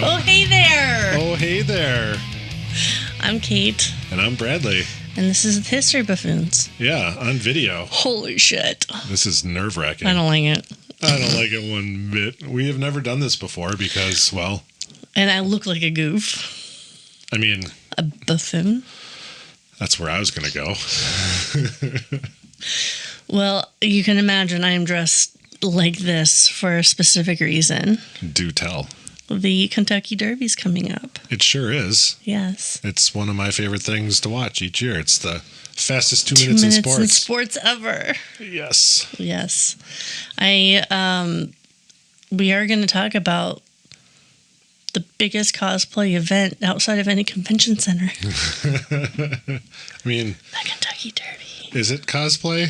Oh, hey there. Oh, hey there. I'm Kate. And I'm Bradley. And this is History Buffoons. Yeah, on video. Holy shit. This is nerve-wracking. I don't like it. I don't like it one bit. We have never done this before because, well... And I look like a goof. I mean... A buffoon. That's where I was going to go. Well, you can imagine I am dressed like this for a specific reason. Do tell. The Kentucky Derby's coming up. It sure is. Yes. It's one of my favorite things to watch each year. It's the fastest 2 2 minutes in minutes sports. in sports ever. Yes. Yes. We are going to talk about the biggest cosplay event outside of any convention center. I mean... The Kentucky Derby. Is it cosplay?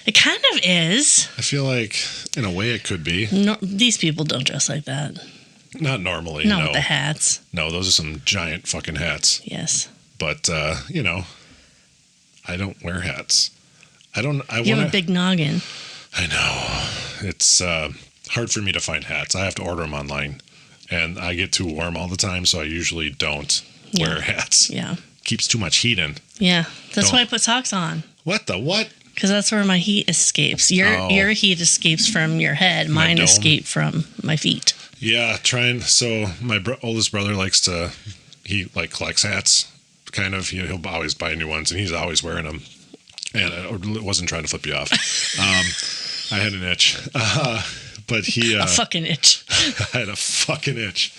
It kind of is. I feel like, in a way, it could be. No, these people don't dress like that. Not normally, Not no. with the hats. No, those are some giant fucking hats. Yes. But, you know, I don't wear hats. You have a big noggin. I know. It's hard for me to find hats. I have to order them online. And I get too warm all the time, so I usually don't wear hats. Yeah. Keeps too much heat in. Yeah. That's why I put socks on. What the what? Because that's where my heat escapes. Your heat escapes from your head. Mine escape from my feet. Yeah, so my oldest brother he collects hats, kind of. He'll always buy new ones, and he's always wearing them. And I wasn't trying to flip you off. I had an itch. But he... a fucking itch. I had a fucking itch.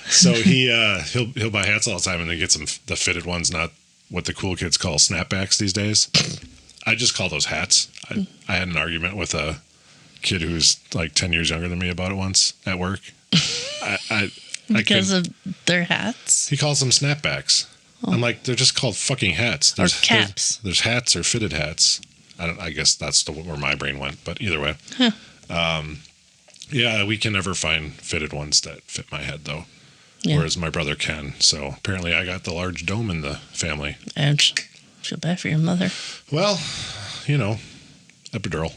So he'll buy hats all the time, and then gets the fitted ones, not what the cool kids call snapbacks these days. I just call those hats. I had an argument with a kid who's like 10 years younger than me about it once at work. Because of their hats? He calls them snapbacks. Oh. I'm like, they're just called fucking hats. Or caps. There's hats or fitted hats. I guess that's where my brain went, but either way. Huh. Yeah, we can never find fitted ones that fit my head, though. Yeah. Whereas my brother can. So apparently I got the large dome in the family. Ouch. Feel bad for your mother. Well, epidural.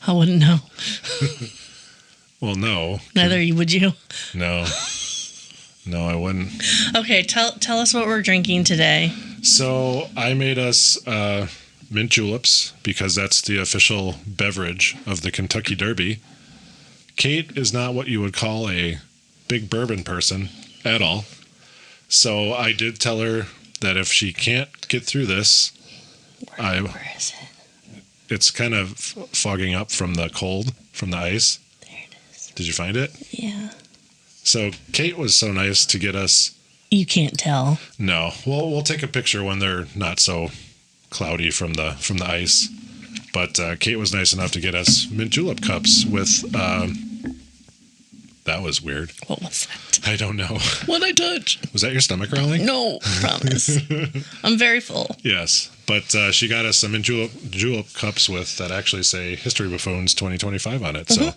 I wouldn't know. Well, no. Neither would you. No. No, I wouldn't. Okay, tell us what we're drinking today. So I made us mint juleps because that's the official beverage of the Kentucky Derby. Kate is not what you would call a big bourbon person at all. So I did tell her that if she can't get through this, where is it? It's kind of fogging up from the cold, from the ice. There it is. Did you find it? Yeah. So Kate was so nice to get us. You can't tell. No. Well, we'll take a picture when they're not so cloudy from the ice. But Kate was nice enough to get us mint julep cups with. That was weird. What was that? I don't know. What'd I touch? Was that your stomach growling? No, promise. I'm very full. Yes, but she got us some mint julep cups with that actually say History Buffoons 2025 on it. Mm-hmm. So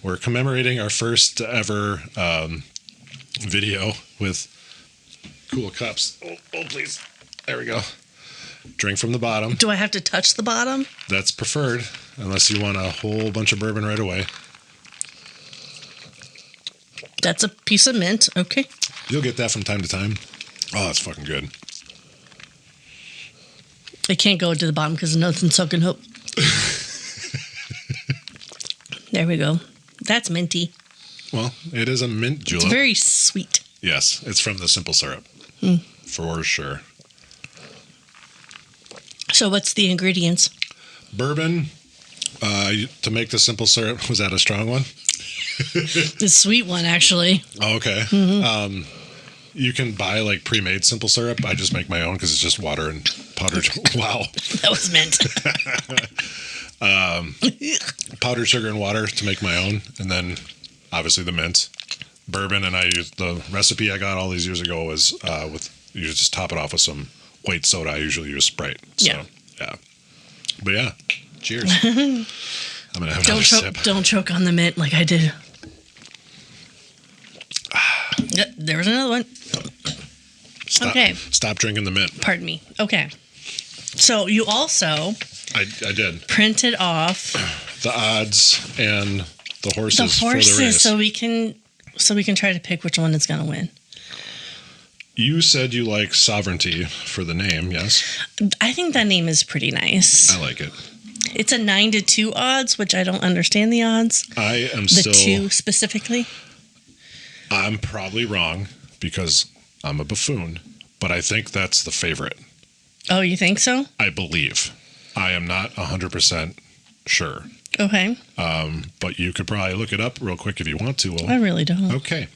we're commemorating our first ever video with cool cups. Oh, please. There we go. Drink from the bottom. Do I have to touch the bottom? That's preferred, unless you want a whole bunch of bourbon right away. That's a piece of mint. Okay. You'll get that from time to time. Oh, that's fucking good. It can't go to the bottom because nothing's soaking up. There we go. That's minty. Well, it is a mint julep. It's very sweet. Yes, it's from the simple syrup. For sure. So what's the ingredients? Bourbon. To make the simple syrup, was that a strong one? The sweet one, actually. Oh, okay. Mm-hmm. You can buy like pre-made simple syrup. I just make my own because it's just water and powdered. Wow. That was mint. Powdered sugar and water to make my own. And then obviously the mint. Bourbon. And I used the recipe I got all these years ago was you just top it off with some white soda. I usually use Sprite. So, yeah. But yeah, cheers. I'm going to have another sip. Don't choke on the mint like I did. There was another one. Stop drinking the mint. Pardon me. Okay. So you also... I did. Printed off... the odds and The horses. The for the horses, race. so we can try to pick which one is going to win. You said you like sovereignty for the name, yes? I think that name is pretty nice. I like it. It's a 9-2 odds, which I don't understand the odds. I am the 2 specifically. I'm probably wrong because I'm a buffoon, but I think that's the favorite. Oh, you think so? I believe. I am not 100% sure. Okay. But you could probably look it up real quick if you want to. I really don't. Okay.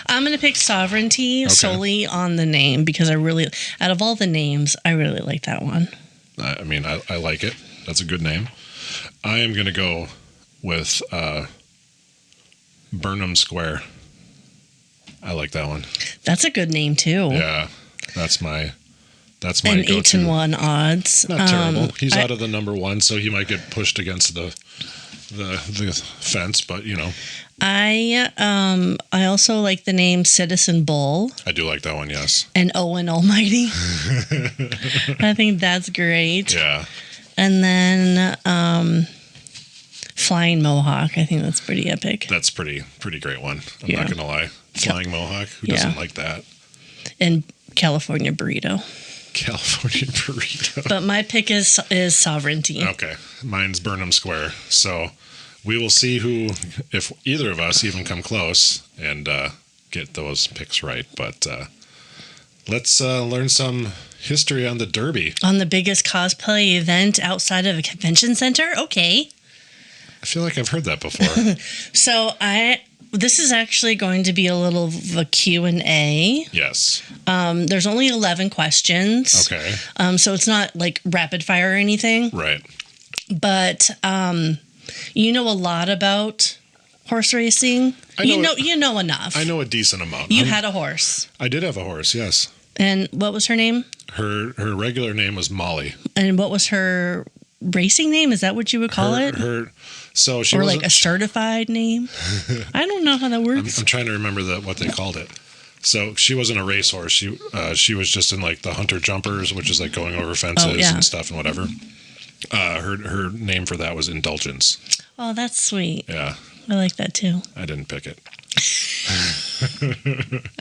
I'm going to pick sovereignty solely on the name because out of all the names, I really like that one. I mean, I like it. That's a good name. I am going to go with Burnham Square. I like that one. That's a good name too. Yeah, that's my and go-to. 8-1 odds. Not terrible. He's out of the number 1, so he might get pushed against the fence. But you know, I also like the name Citizen Bull. I do like that one. Yes. And Owen Almighty. I think that's great. Yeah. And then Flying Mohawk. I think that's pretty epic. That's pretty great one. I'm not gonna lie. Flying Mohawk. Who doesn't like that? And California Burrito. California Burrito. But my pick is sovereignty. Okay. Mine's Burnham Square. So we will see if either of us even come close and get those picks right. But let's learn some history on the Derby. On the biggest cosplay event outside of a convention center? Okay. I feel like I've heard that before. So this is actually going to be a little of a Q&A. Yes. There's only 11 questions. Okay. So it's not like rapid fire or anything. Right. But you know a lot about horse racing. You know enough. I know a decent amount. You had a horse. I did have a horse, yes. And what was her name? Her regular name was Molly. And what was her racing name? Is that what you would call it? So she or wasn't, like a certified name? I don't know how that works. I'm trying to remember what they called it. So she wasn't a racehorse. She was just in like the hunter jumpers, which is like going over fences and stuff and whatever. Her name for that was Indulgence. Oh, that's sweet. Yeah. I like that too. I didn't pick it.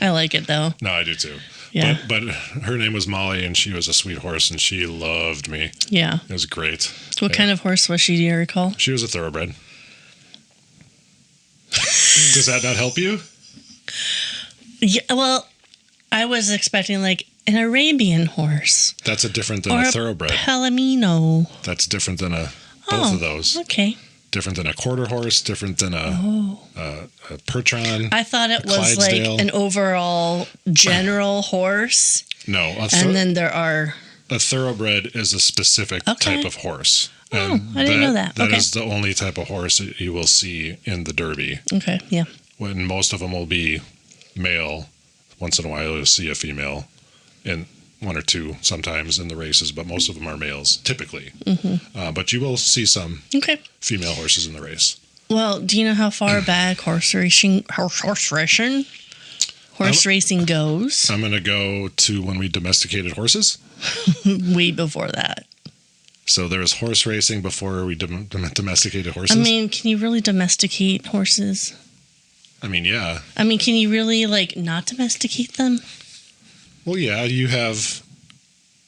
I like it though. No, I do too. Yeah. But her name was Molly, and she was a sweet horse, and she loved me. Yeah. It was great. What kind of horse was she, do you recall? She was a thoroughbred. Does that not help you? Yeah, well, I was expecting like an Arabian horse. That's different than a thoroughbred. Palomino. That's different than both of those. Okay. Different than a quarter horse, different than a Percheron. I thought it was like an overall general horse. No. And then there are... A thoroughbred is a specific type of horse. Oh, I didn't know that. That is the only type of horse that you will see in the Derby. Okay, yeah. When most of them will be male. Once in a while you'll see a female, and one or two sometimes in the races, but most of them are males, typically. Mm-hmm. But you will see some female horses in the race. Well, do you know how far back horse racing goes? I'm going to go to when we domesticated horses. Way before that. So there was horse racing before we domesticated horses? I mean, can you really domesticate horses? I mean, yeah. I mean, can you really, like, not domesticate them? Well, yeah, you have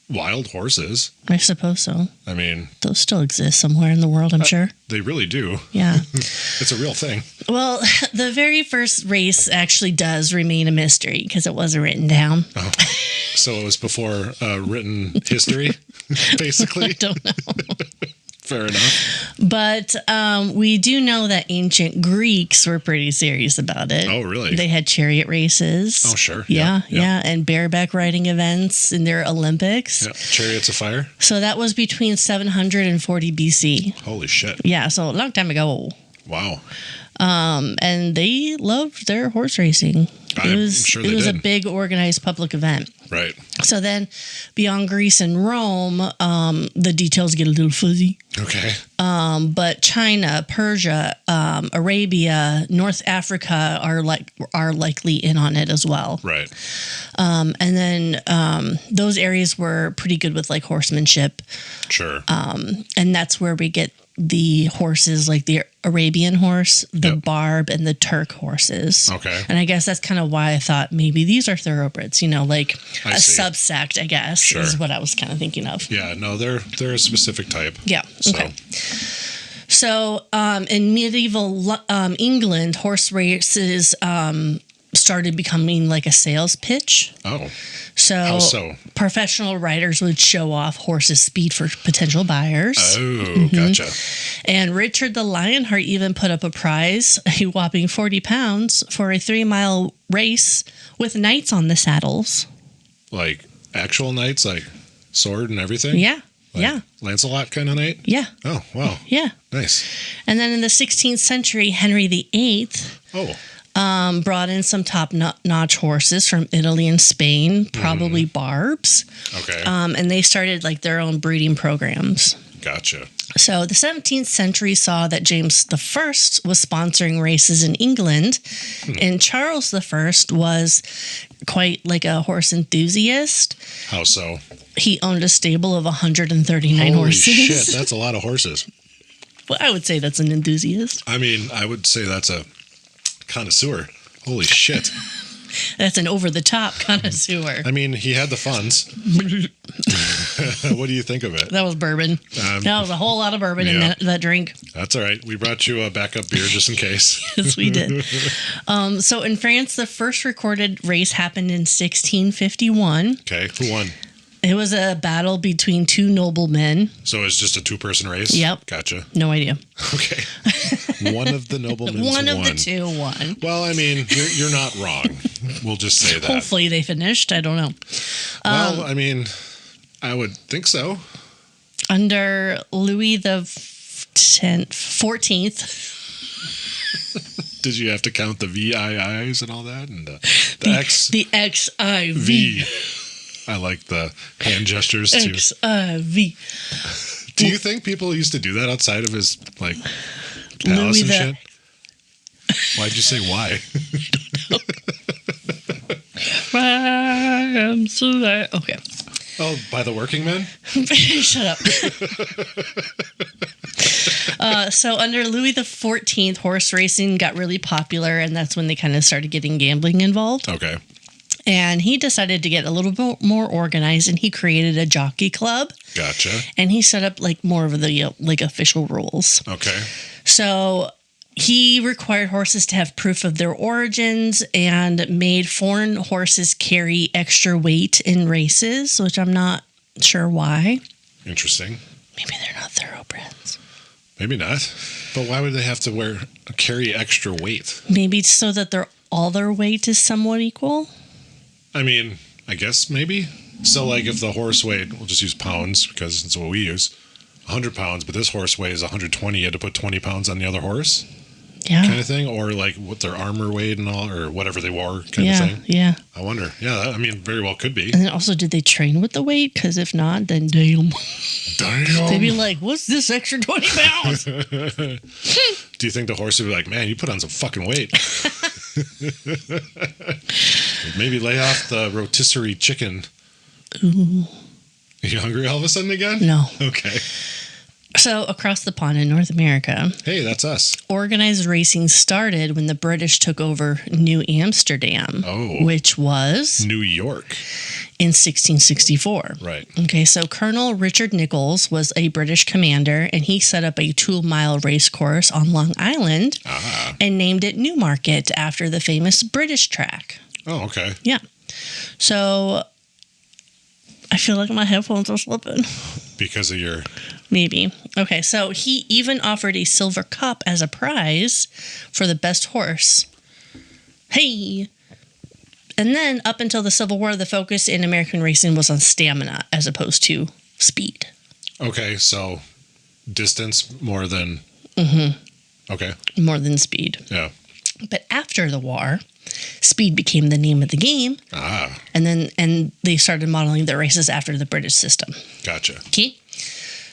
wild horses. I suppose so. I mean... Those still exist somewhere in the world, I'm sure. They really do. Yeah. It's a real thing. Well, the very first race actually does remain a mystery because it wasn't written down. Oh. So it was before written history, basically? I don't know. Fair enough. But we do know that ancient Greeks were pretty serious about it. Oh, really? They had chariot races. Oh, sure. Yeah. And bareback riding events in their Olympics. Yeah. Chariots of fire? So that was between 740 BC. Holy shit. Yeah, so a long time ago. Wow. And they loved their horse racing. I'm sure they did. A big organized public event. Right. So then beyond Greece and Rome, the details get a little fuzzy. Okay. But China, Persia, Arabia, North Africa are likely in on it as well. Right. And then those areas were pretty good with like horsemanship. Sure. And that's where we get the horses, like the Arabian horse, the Barb, and the Turk horses. Okay. And I guess that's kind of why I thought maybe these are thoroughbreds, like I a see. subsect, I guess, Sure. is what I was kind of thinking of. Yeah, no, they're a specific type. Yeah. So. Okay. So in medieval England, horse races started becoming like a sales pitch. Oh. So, How so? Professional riders would show off horses' speed for potential buyers. Oh, gotcha. And Richard the Lionheart even put up a prize, a whopping 40 pounds, for a 3-mile race with knights on the saddles. Like actual knights, like sword and everything? Yeah. Like yeah. Lancelot kind of knight? Yeah. Oh, wow. Yeah. Nice. And then in the 16th century, Henry VIII brought in some top-notch horses from Italy and Spain, probably Barbs. Okay. And they started like their own breeding programs. Gotcha. So the 17th century saw that James I was sponsoring races in England, and Charles I was quite like a horse enthusiast. How so? He owned a stable of 139 Holy horses. shit, that's a lot of horses. Well, I would say that's an enthusiast. I mean, I would say that's a connoisseur. Holy shit. That's an over-the-top connoisseur. I mean, he had the funds. What do you think of it? That was bourbon. That was a whole lot of bourbon in that drink. That's all right. We brought you a backup beer just in case. Yes, we did. So in France, the first recorded race happened in 1651. Okay, who won? It was a battle between two noblemen. So it's just a 2-person race? Yep. Gotcha. No idea. Okay. One of the noblemen won. One of the two won. Well, I mean, you're not wrong. We'll just say that. Hopefully they finished. I don't know. Well, I mean, I would think so. Under Louis the 14th. Did you have to count the VIIs and all that? And the X? The XIV. V. I like the hand gestures too. XIV. Do you think people used to do that outside of his like palace Louis and the... shit? Why'd you say why? I'm so that. Okay. Oh, by the working men? Shut up. So under Louis the 14th, horse racing got really popular, and that's when they kind of started getting gambling involved. Okay. And he decided to get a little bit more organized, and he created a jockey club. Gotcha. And he set up like more of the like official rules. Okay. So he required horses to have proof of their origins and made foreign horses carry extra weight in races, which I'm not sure why. Interesting. Maybe they're not thoroughbreds. Maybe not. But why would they have to carry extra weight? Maybe so that all their weight is somewhat equal. I mean, I guess maybe. So, like, if the horse weighed, we'll just use pounds because it's what we use, 100 pounds, but this horse weighs 120, you had to put 20 pounds on the other horse? Yeah. Kind of thing? Or, like, what their armor weighed and all, or whatever they wore kind of thing? Yeah. I wonder. Yeah, I mean, very well could be. And then also, did they train with the weight? Because if not, then damn. They'd be like, what's this extra 20 pounds? Do you think the horse would be like, man, you put on some fucking weight? Maybe lay off the rotisserie chicken. Ooh. Are you hungry all of a sudden again? No. Okay. So across the pond in North America, Hey, that's us. organized racing started when the British took over New Amsterdam, which was New York. in 1664. Right. Okay, so Colonel Richard Nichols was a British commander, and he set up a 2-mile race course on Long Island and named it Newmarket after the famous British track. Oh, okay. Yeah. So I feel like my headphones are slipping. Because of your... Maybe. Okay, so he even offered a silver cup as a prize for the best horse. Hey! And then, up until the Civil War, the focus in American racing was on stamina as opposed to speed. Okay, so distance more than... Okay. More than speed. Yeah. But after the war, speed became the name of the game. And they started modeling their races after the British system. Gotcha. Okay.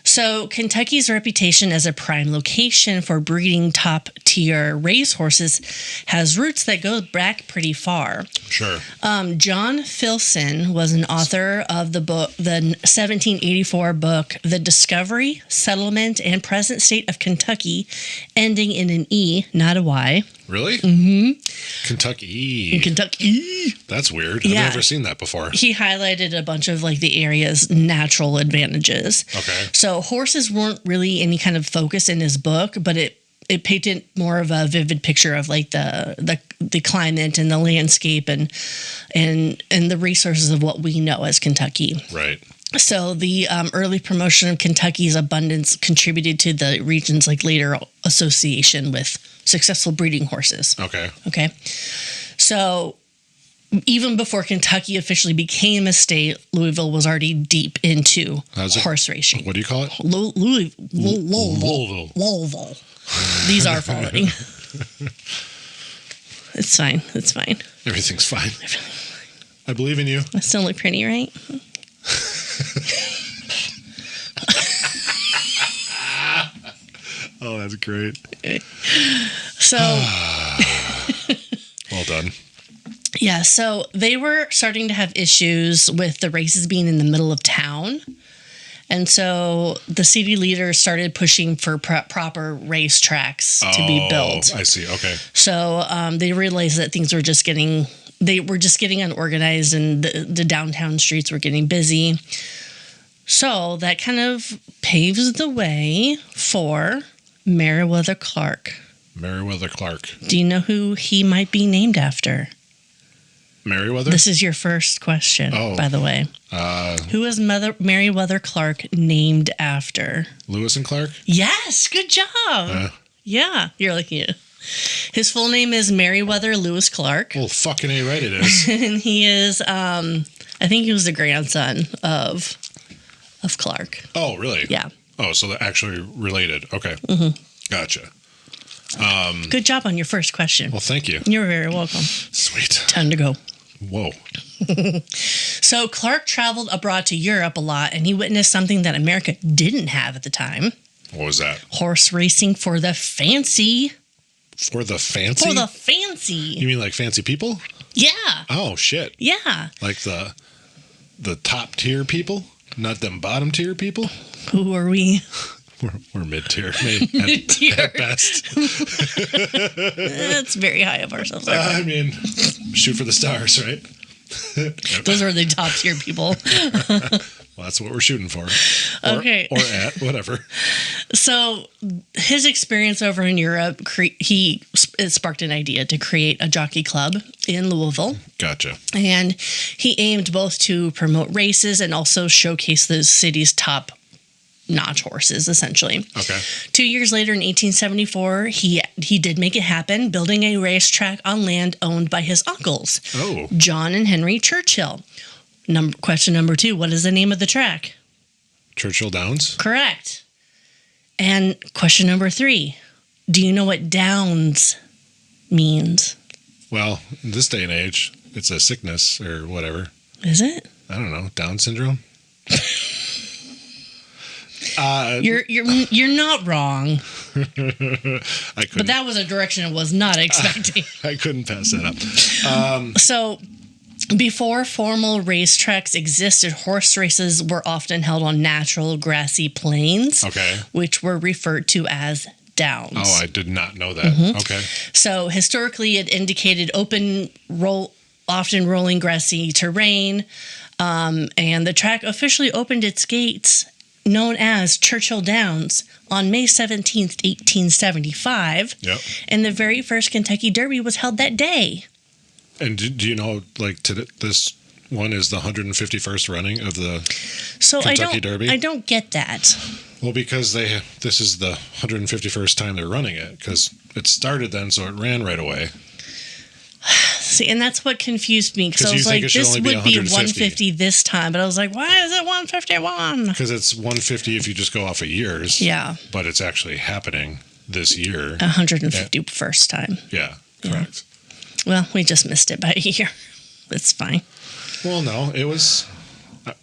So Kentucky's reputation as a prime location for breeding top tier racehorses has roots that go back pretty far. Sure. John Filson was an author of the 1784 book, The Discovery, Settlement, and Present State of Kentucky, ending in an E, not a Y. Really? Mm-hmm. Kentucky. Kentucky. That's weird. I've never seen that before. He highlighted a bunch of like the area's natural advantages. Okay. So horses weren't really any kind of focus in his book, but it painted more of a vivid picture of like the climate and the landscape and the resources of what we know as Kentucky. Right. So the early promotion of Kentucky's abundance contributed to the region's like later association with successful breeding horses. Okay. Okay. So even before Kentucky officially became a state, Louisville was already deep into horse racing. What do you call it? Louisville. These are falling. It's fine. It's fine. Everything's fine. I believe in you. I still look pretty, right? Oh, that's great. So, well done. Yeah, so they were starting to have issues with the races being in the middle of town. And so the city leaders started pushing for proper race tracks to be built. I see. Okay. So they realized that things were just getting unorganized and the downtown streets were getting busy. So that kind of paves the way for Meriwether Clark. Meriwether Clark. Do you know who he might be named after? Meriwether? This is your first question, by the way. Who is Meriwether Clark named after? Lewis and Clark? Yes, good job. Yeah, you're looking at it. His full name is Meriwether Lewis Clark. Well, fucking A right it is. And he is, I think he was the grandson of Clark. Oh, really? Yeah. Oh, so they're actually related. Okay. Mm-hmm. Gotcha. Good job on your first question. Well, thank you. You're very welcome. Sweet. Time to go. Whoa. So Clark traveled abroad to Europe a lot, and he witnessed something that America didn't have at the time. What was that? Horse racing for the fancy. For the fancy? For the fancy. You mean like fancy people? Yeah. Oh, shit. Yeah. Like the top tier people? Not them bottom tier people? Who are we? We're mid-tier. Mid-tier. At best. That's very high of ourselves. I mean, shoot for the stars, right? Those are the top tier people. Well, that's what we're shooting for. Okay. Or at, whatever. So his experience over in Europe, it sparked an idea to create a jockey club in Louisville. Gotcha. And he aimed both to promote races and also showcase the city's top-notch horses, essentially. Okay. 2 years later, in 1874, he did make it happen, building a racetrack on land owned by his uncles, John and Henry Churchill. Question number 2, what is the name of the track? Churchill Downs? Correct. And question number 3, do you know what Downs means? Well, in this day and age, it's a sickness or whatever. Is it? I don't know. Down syndrome? You're not wrong. I couldn't. But that was a direction I was not expecting. I couldn't pass that up. So before formal racetracks existed, horse races were often held on natural grassy plains, which were referred to as downs. Oh, I did not know that. Mm-hmm. Okay. So historically, it indicated often rolling grassy terrain, and the track officially opened its gates, known as Churchill Downs, on May 17th, 1875. Yep. And the very first Kentucky Derby was held that day. And do you know, like, this one is the 151st running of the Kentucky Derby? I don't get that. Well, because this is the 151st time they're running it, because it started then, so it ran right away. See, and that's what confused me, because I was like, this would be 150 this time, but I was like, why is it 151? Because it's 150 if you just go off of years. Yeah. But it's actually happening this year. 151st time. Yeah, correct. Well, we just missed it by a year. It's fine. Well, no, it was.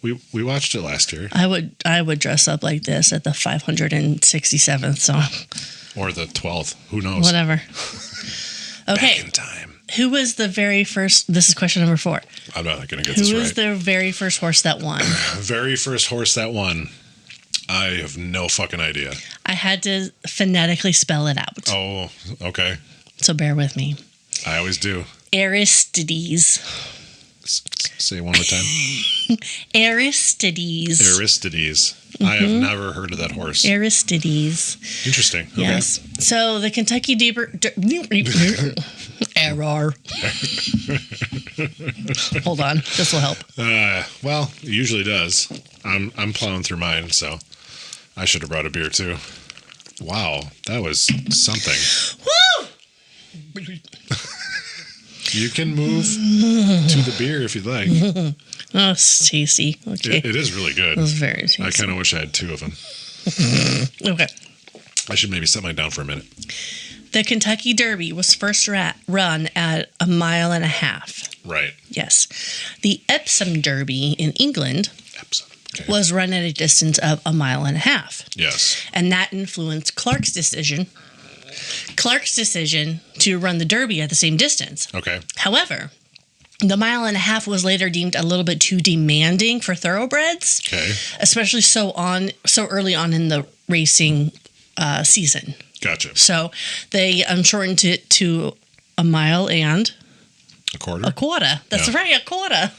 We watched it last year. I would dress up like this at the 567th song. Or the 12th. Who knows? Whatever. Okay. Back in time. Who was the very first? This is question number 4. I'm not going to get this right. Who was the very first horse that won? Very first horse that won. I have no fucking idea. I had to phonetically spell it out. Oh, okay. So bear with me. I always do. Aristides. Say it one more time. Aristides. Aristides. I have never heard of that horse. Aristides. Interesting. Okay. Yes. So the Kentucky Error. Hold on. This will help. Well, it usually does. I'm plowing through mine, so I should have brought a beer too. Wow, that was something. Woo! You can move to the beer if you'd like. Oh, it's tasty. Okay. It is really good. It was very tasty. I kind of wish I had 2 of them. Okay. I should maybe set mine down for a minute. The Kentucky Derby was first run at 1.5 miles. Right. Yes. The Epsom Derby in England Okay. was run at a distance of 1.5 miles. Yes. And that influenced Clark's decision to run the Derby at the same distance. Okay. However, the 1.5 miles was later deemed a little bit too demanding for thoroughbreds. Okay. Especially so early on in the racing season. Gotcha. So they shortened it to 1 mile and a quarter. A quarter. That's right, a quarter.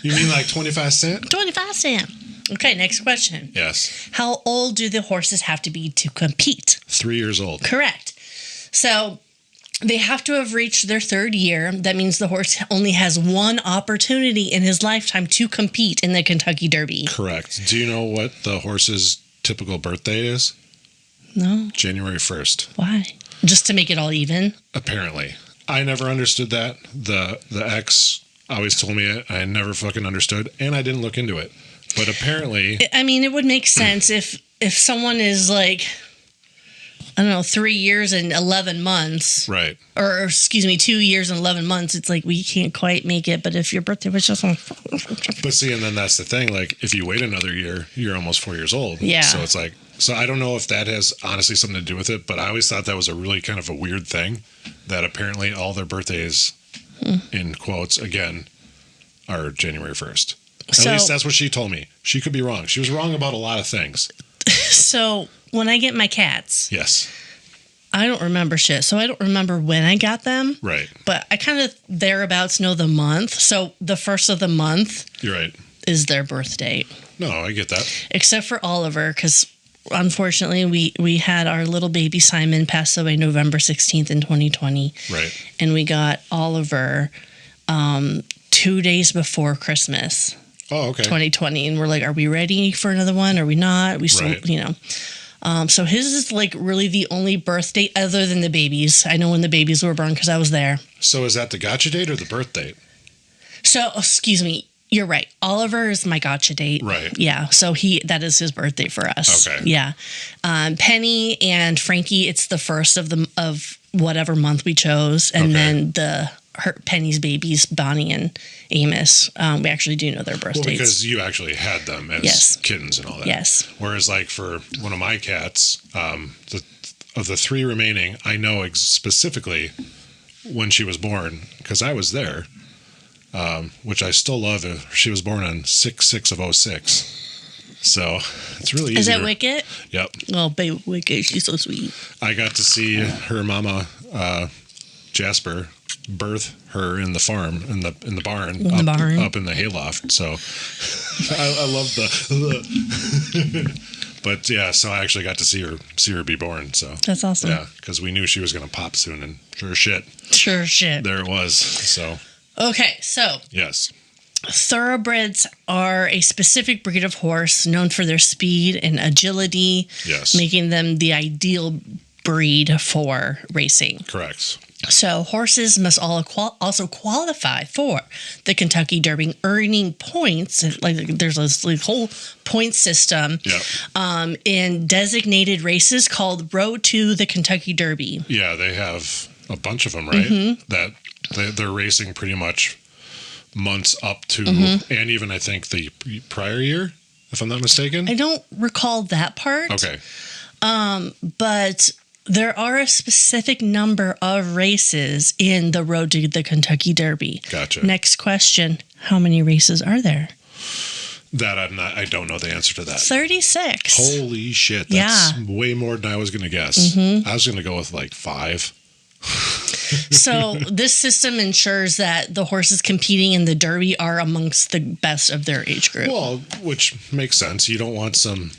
You mean like 25 cents? 25 cents. Okay, next question. Yes. How old do the horses have to be to compete? 3 years old. Correct. So they have to have reached their 3rd year. That means the horse only has one opportunity in his lifetime to compete in the Kentucky Derby. Correct. Do you know what the horse's typical birthday is? No. January 1st. Why? Just to make it all even? Apparently. I never understood that. The ex always told me it. I never fucking understood, and I didn't look into it. But apparently... I mean, it would make sense if someone is like, I don't know, 3 years and 11 months. Right. Or excuse me, 2 years and 11 months. It's like, we can't quite make it. But if your birthday was just on... But see, and then that's the thing. Like, if you wait another year, you're almost 4 years old. Yeah. So it's like... So I don't know if that has honestly something to do with it, but I always thought that was a really kind of a weird thing, that apparently all their birthdays, in quotes, again, are January 1st. At least that's what she told me. She could be wrong. She was wrong about a lot of things. So when I get my cats... Yes. I don't remember shit, so I don't remember when I got them. Right. But I kind of thereabouts know the month. So the first of the month... You're right. ...is their birth date. No, I get that. Except for Oliver, because... Unfortunately, we had our little baby Simon pass away November 16th in 2020. Right. And we got Oliver 2 days before Christmas. Oh, okay. 2020. And we're like, are we ready for another one? Are we not? We still, right. So his is like really the only birth date other than the babies. I know when the babies were born because I was there. So is that the gotcha date or the birth date? So, excuse me. You're right. Oliver is my gotcha date. Right. Yeah. So that is his birthday for us. Okay. Yeah. Penny and Frankie, it's the first of whatever month we chose, and then Penny's babies, Bonnie and Amos, we actually do know their birth dates. Because you actually had them as kittens and all that. Yes. Whereas, like for one of my cats, of the 3 remaining, I know specifically when she was born because I was there. Which I still love. She was born on 6/6/06. So it's really easy. Is that Wicket? Yep. Oh, baby Wicket. She's so sweet. I got to see her mama, Jasper, birth her in the farm, in the barn. Up in the hayloft. So I love the... But yeah, so I actually got to see her be born. So that's awesome. Yeah, because we knew she was going to pop soon, and sure shit. There it was. So... Okay, so yes, thoroughbreds are a specific breed of horse known for their speed and agility, making them the ideal breed for racing. Correct. So horses must also qualify for the Kentucky Derby, earning points. Like there's this whole point system in designated races called Road to the Kentucky Derby. Yeah, they have a bunch of them, right? Mm-hmm. That they're racing pretty much months up to, and even I think the prior year, if I'm not mistaken. I don't recall that part. Okay. But there are a specific number of races in the Road to the Kentucky Derby. Gotcha. Next question. How many races are there? That I don't know the answer to that. 36. Holy shit. That's way more than I was going to guess. I was going to go with like 5. So this system ensures that the horses competing in the Derby are amongst the best of their age group. Well, which makes sense. You don't want some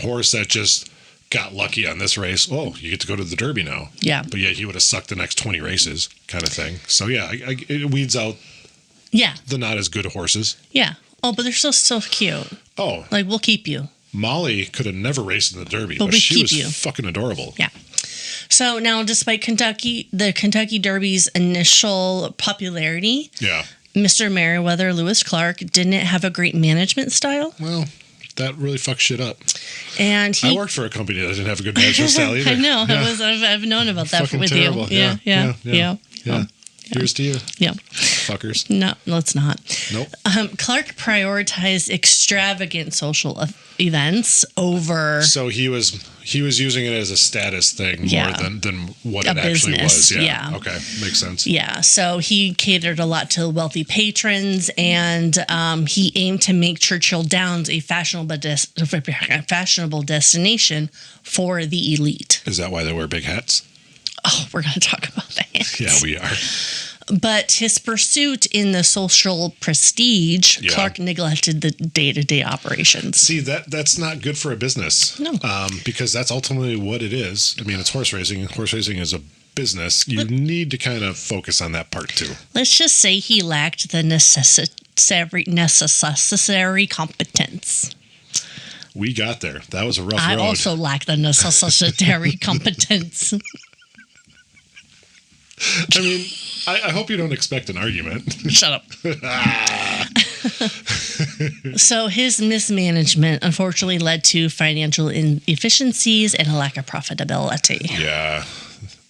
horse that just got lucky on this race. Oh, you get to go to the Derby now. Yeah. But yet he would have sucked the next 20 races kind of thing. So yeah, it weeds out the not as good horses. Yeah. Oh, but they're so cute. Oh. Like, we'll keep you. Molly could have never raced in the Derby, but she was fucking adorable. Yeah. So now, despite the Kentucky Derby's initial popularity, Mr. Meriwether Lewis Clark didn't have a great management style. Well, that really fucks shit up. And I worked for a company that didn't have a good management style either. I know. Yeah. I've known about that with terrible. you. Yeah. Here's to you. Yeah. Fuckers. No, let's not. Nope. Clark prioritized extravagant social events over. So he was using it as a status thing more than what it actually business. was. Yeah. Okay. Makes sense. Yeah. So he catered a lot to wealthy patrons, and he aimed to make Churchill Downs a fashionable destination for the elite. Is that why they wear big hats? Oh, we're going to talk about that. Yeah, we are. But his pursuit in the social prestige, Clark neglected the day-to-day operations. See, that's not good for a business. No. Because that's ultimately what it is. I mean, it's horse racing. Horse racing is a business. You need to kind of focus on that part too. Let's just say he lacked the necessary competence. We got there. That was a rough road. I also lack the necessary competence. I mean, I hope you don't expect an argument. Shut up. So his mismanagement unfortunately led to financial inefficiencies and a lack of profitability. Yeah.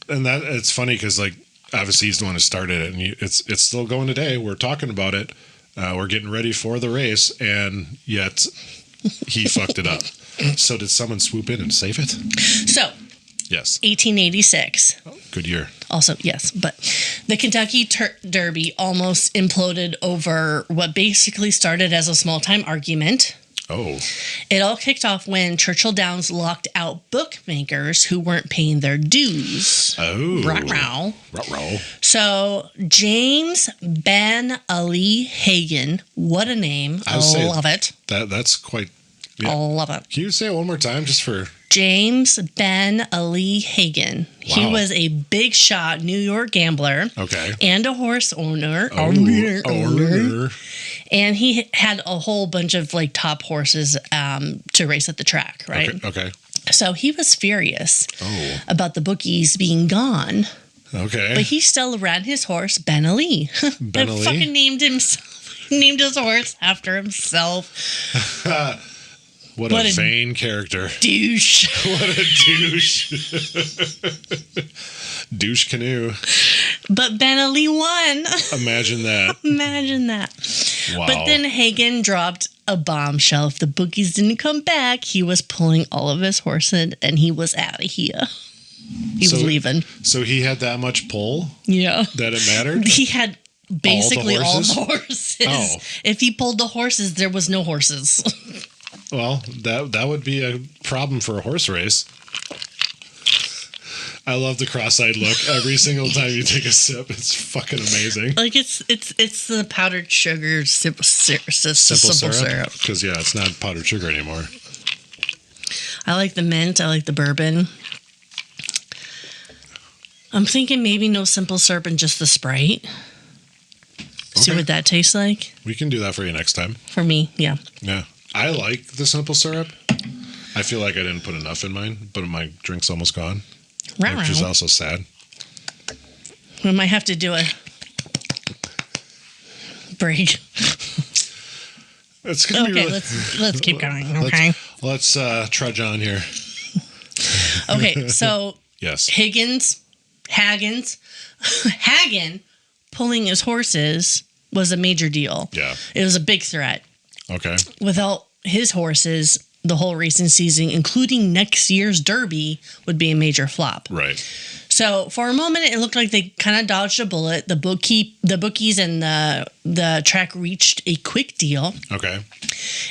And it's funny because, like, obviously he's the one who started it, and it's still going today. We're talking about it. We're getting ready for the race, and yet he fucked it up. So did someone swoop in and save it? So, yes. 1886. Oh, good year. Also, yes. But the Kentucky Derby almost imploded over what basically started as a small-time argument. Oh. It all kicked off when Churchill Downs locked out bookmakers who weren't paying their dues. Oh. Ruh-roh. Ruh-roh. So, James Ben Ali Hagen, what a name. I love it. That's quite... Yeah. I love it. Can you say it one more time just for... James Ben Ali Hagen. Wow. He was a big shot New York gambler. Okay. And a horse owner. Owner. And he had a whole bunch of like top horses to race at the track, right? Okay. So he was furious about the bookies being gone. Okay. But he still ran his horse, Ben Ali. Ben Ali? Fucking named his horse after himself. What a vain character. Douche. What a douche. Douche canoe. But Ben Ali won. Imagine that. Imagine that. Wow. But then Hagen dropped a bombshell. If the bookies didn't come back, he was pulling all of his horses and he was out of here. He was leaving. So he had that much pull? Yeah. That it mattered? He had basically all the horses. Oh. If he pulled the horses, there was no horses. Well, that would be a problem for a horse race. I love the cross-eyed look every single time you take a sip. It's fucking amazing. Like it's the powdered sugar simple syrup. Because it's not powdered sugar anymore. I like the mint. I like the bourbon. I'm thinking maybe no simple syrup and just the Sprite. See what that tastes like. We can do that for you next time. For me, yeah. Yeah. I like the simple syrup. I feel like I didn't put enough in mine, but my drink's almost gone. Which is also sad. We might have to do a break. It's gonna be really... let's keep going. Okay. Let's trudge on here. Okay, so yes, Hagen pulling his horses was a major deal. Yeah, it was a big threat. Okay. Without his horses, the whole racing season, including next year's Derby, would be a major flop. Right. So for a moment, it looked like they kind of dodged a bullet. The bookies and the track reached a quick deal. Okay.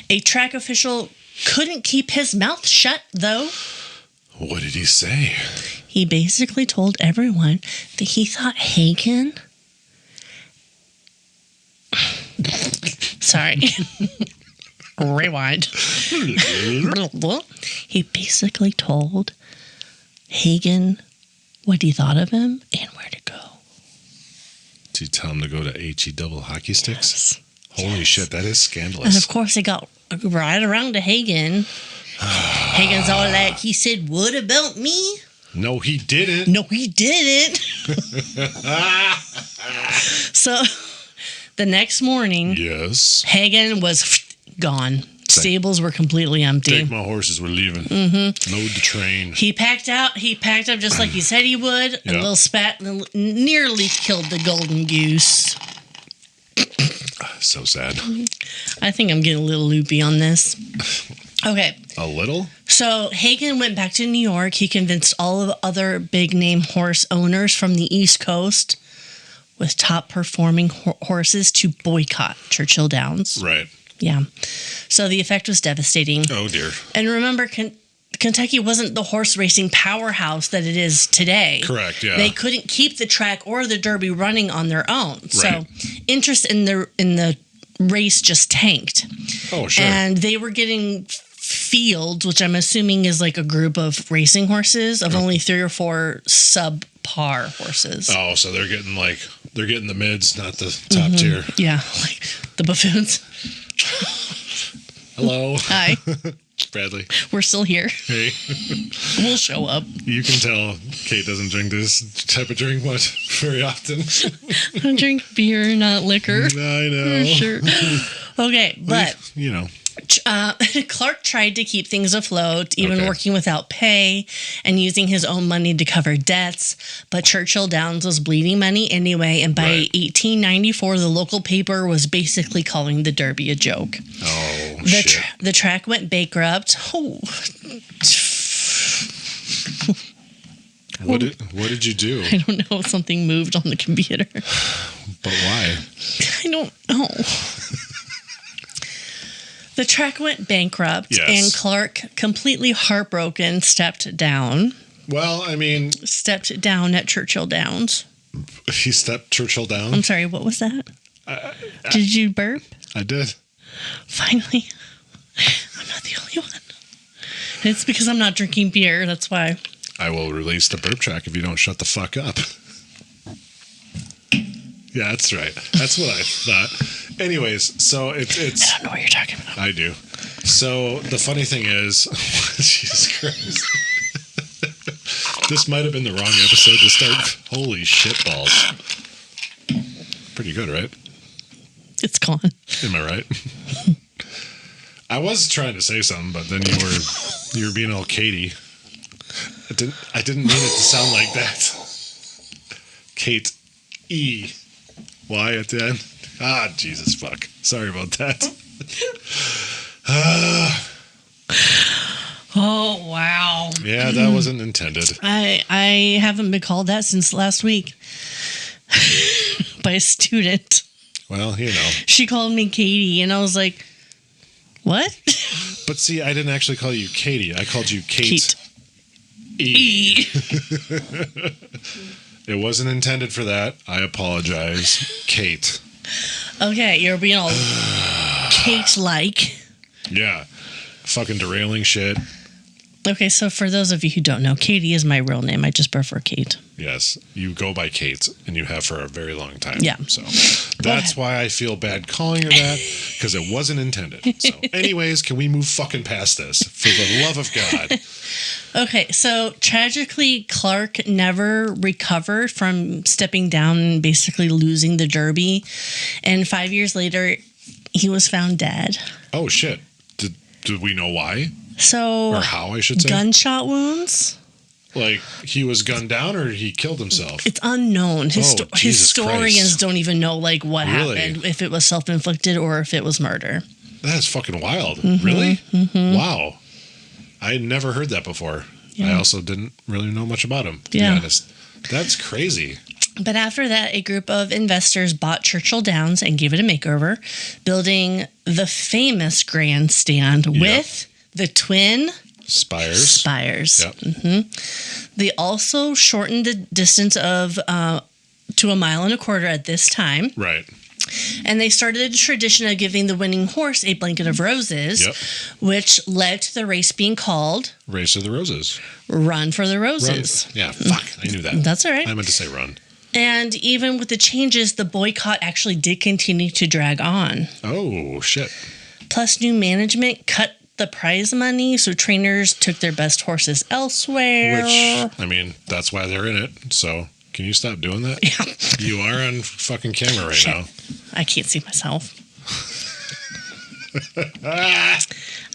A track official couldn't keep his mouth shut, though. What did he say? He basically told everyone that he thought Hagen... Sorry. Rewind. He basically told Hagen what he thought of him and where to go. Did you tell him to go to HE double hockey sticks? Yes. Holy shit, that is scandalous. And of course, it got right around to Hagen. Hagen's all like, he said, what about me? No, he didn't. No, he didn't. So the next morning, yes, Hagen was gone. Stables were completely empty. Take my horses, we're leaving. Mm-hmm. Load the train. He packed up just like he said he would. Yeah. A little spat and nearly killed the golden goose. So sad. I think I'm getting a little loopy on this. Okay. A little? So Hagen went back to New York. He convinced all of the other big name horse owners from the East Coast with top performing horses to boycott Churchill Downs. Right. Yeah. So the effect was devastating. Oh, dear. And remember, Kentucky wasn't the horse racing powerhouse that it is today. Correct, yeah. They couldn't keep the track or the Derby running on their own. Right. So interest in the race just tanked. Oh, sure. And they were getting fields, which I'm assuming is like a group of racing horses of only 3 or 4 subpar horses. Oh, so they're getting the mids, not the top tier. Yeah, like the buffoons. Hello. Hi. Bradley. We're still here. Hey. We'll show up. You can tell Kate doesn't drink this type of drink much very often. I drink beer, not liquor. I know. For sure. Okay, but you know. Clark tried to keep things afloat, even Okay. working without pay and using his own money to cover debts. But Churchill Downs was bleeding money anyway, and by Right. 1894, the local paper was basically calling the Derby a joke. Oh, shit. The track went bankrupt. Oh. What did you do? I don't know. Something moved on the computer. But why? I don't know. The track went bankrupt, Yes. and Clark, completely heartbroken, stepped down at Churchill Downs. He stepped Churchill down? I'm sorry, what was that? Did you burp? I did. Finally. I'm not the only one. It's because I'm not drinking beer, that's why. I will release the burp track if you don't shut the fuck up. Yeah, that's right. That's what I thought. Anyways, so it's I don't know what you're talking about. I do. So the funny thing is, Jesus Christ. This might have been the wrong episode to start. Holy shit balls. Pretty good, right? It's gone. Am I right? I was trying to say something, but then you were being all Katie. I didn't mean it to sound like that. Kate E. Y at the end. Ah, Jesus fuck. Sorry about that. Oh, wow. Yeah, that wasn't intended. I haven't been called that since last week by a student. Well, you know. She called me Katie, and I was like, what? But see, I didn't actually call you Katie. I called you Kate. E. It wasn't intended for that. I apologize. Kate. Okay, you're being all Kate-like. Yeah. Fucking derailing shit. Okay, so for those of you who don't know, Katie is my real name. I just prefer Kate. Yes. You go by Kate, and you have for a very long time. Yeah. So that's why I feel bad calling her that, because it wasn't intended. So anyways, can we move fucking past this? For the love of God. Okay, so tragically, Clark never recovered from stepping down and basically losing the Derby. And 5 years later, he was found dead. Oh, shit. Did we know why? So, or how, I should say? Gunshot wounds? Like, he was gunned down or he killed himself? It's unknown. Jesus Historians Christ. don't even know, like, what Really? happened, if it was self-inflicted or if it was murder. That is fucking wild. Really? Mm-hmm. Wow. I never heard that before. Yeah. I also didn't really know much about him, to be honest. That's crazy. But after that, a group of investors bought Churchill Downs and gave it a makeover, building the famous grandstand with the twin spires. Yep. They also shortened the distance of to 1.25 miles at this time. Right. And they started a tradition of giving the winning horse a blanket of roses, which led to the race being called Race of the Roses. Run for the Roses. Yeah, fuck. I knew that. That's all right. I meant to say run. And even with the changes, the boycott actually did continue to drag on. Oh, shit. Plus, new management cut the prize money, so trainers took their best horses elsewhere. Which, I mean, that's why they're in it. So, can you stop doing that? Yeah. You are on fucking camera right now. I can't see myself.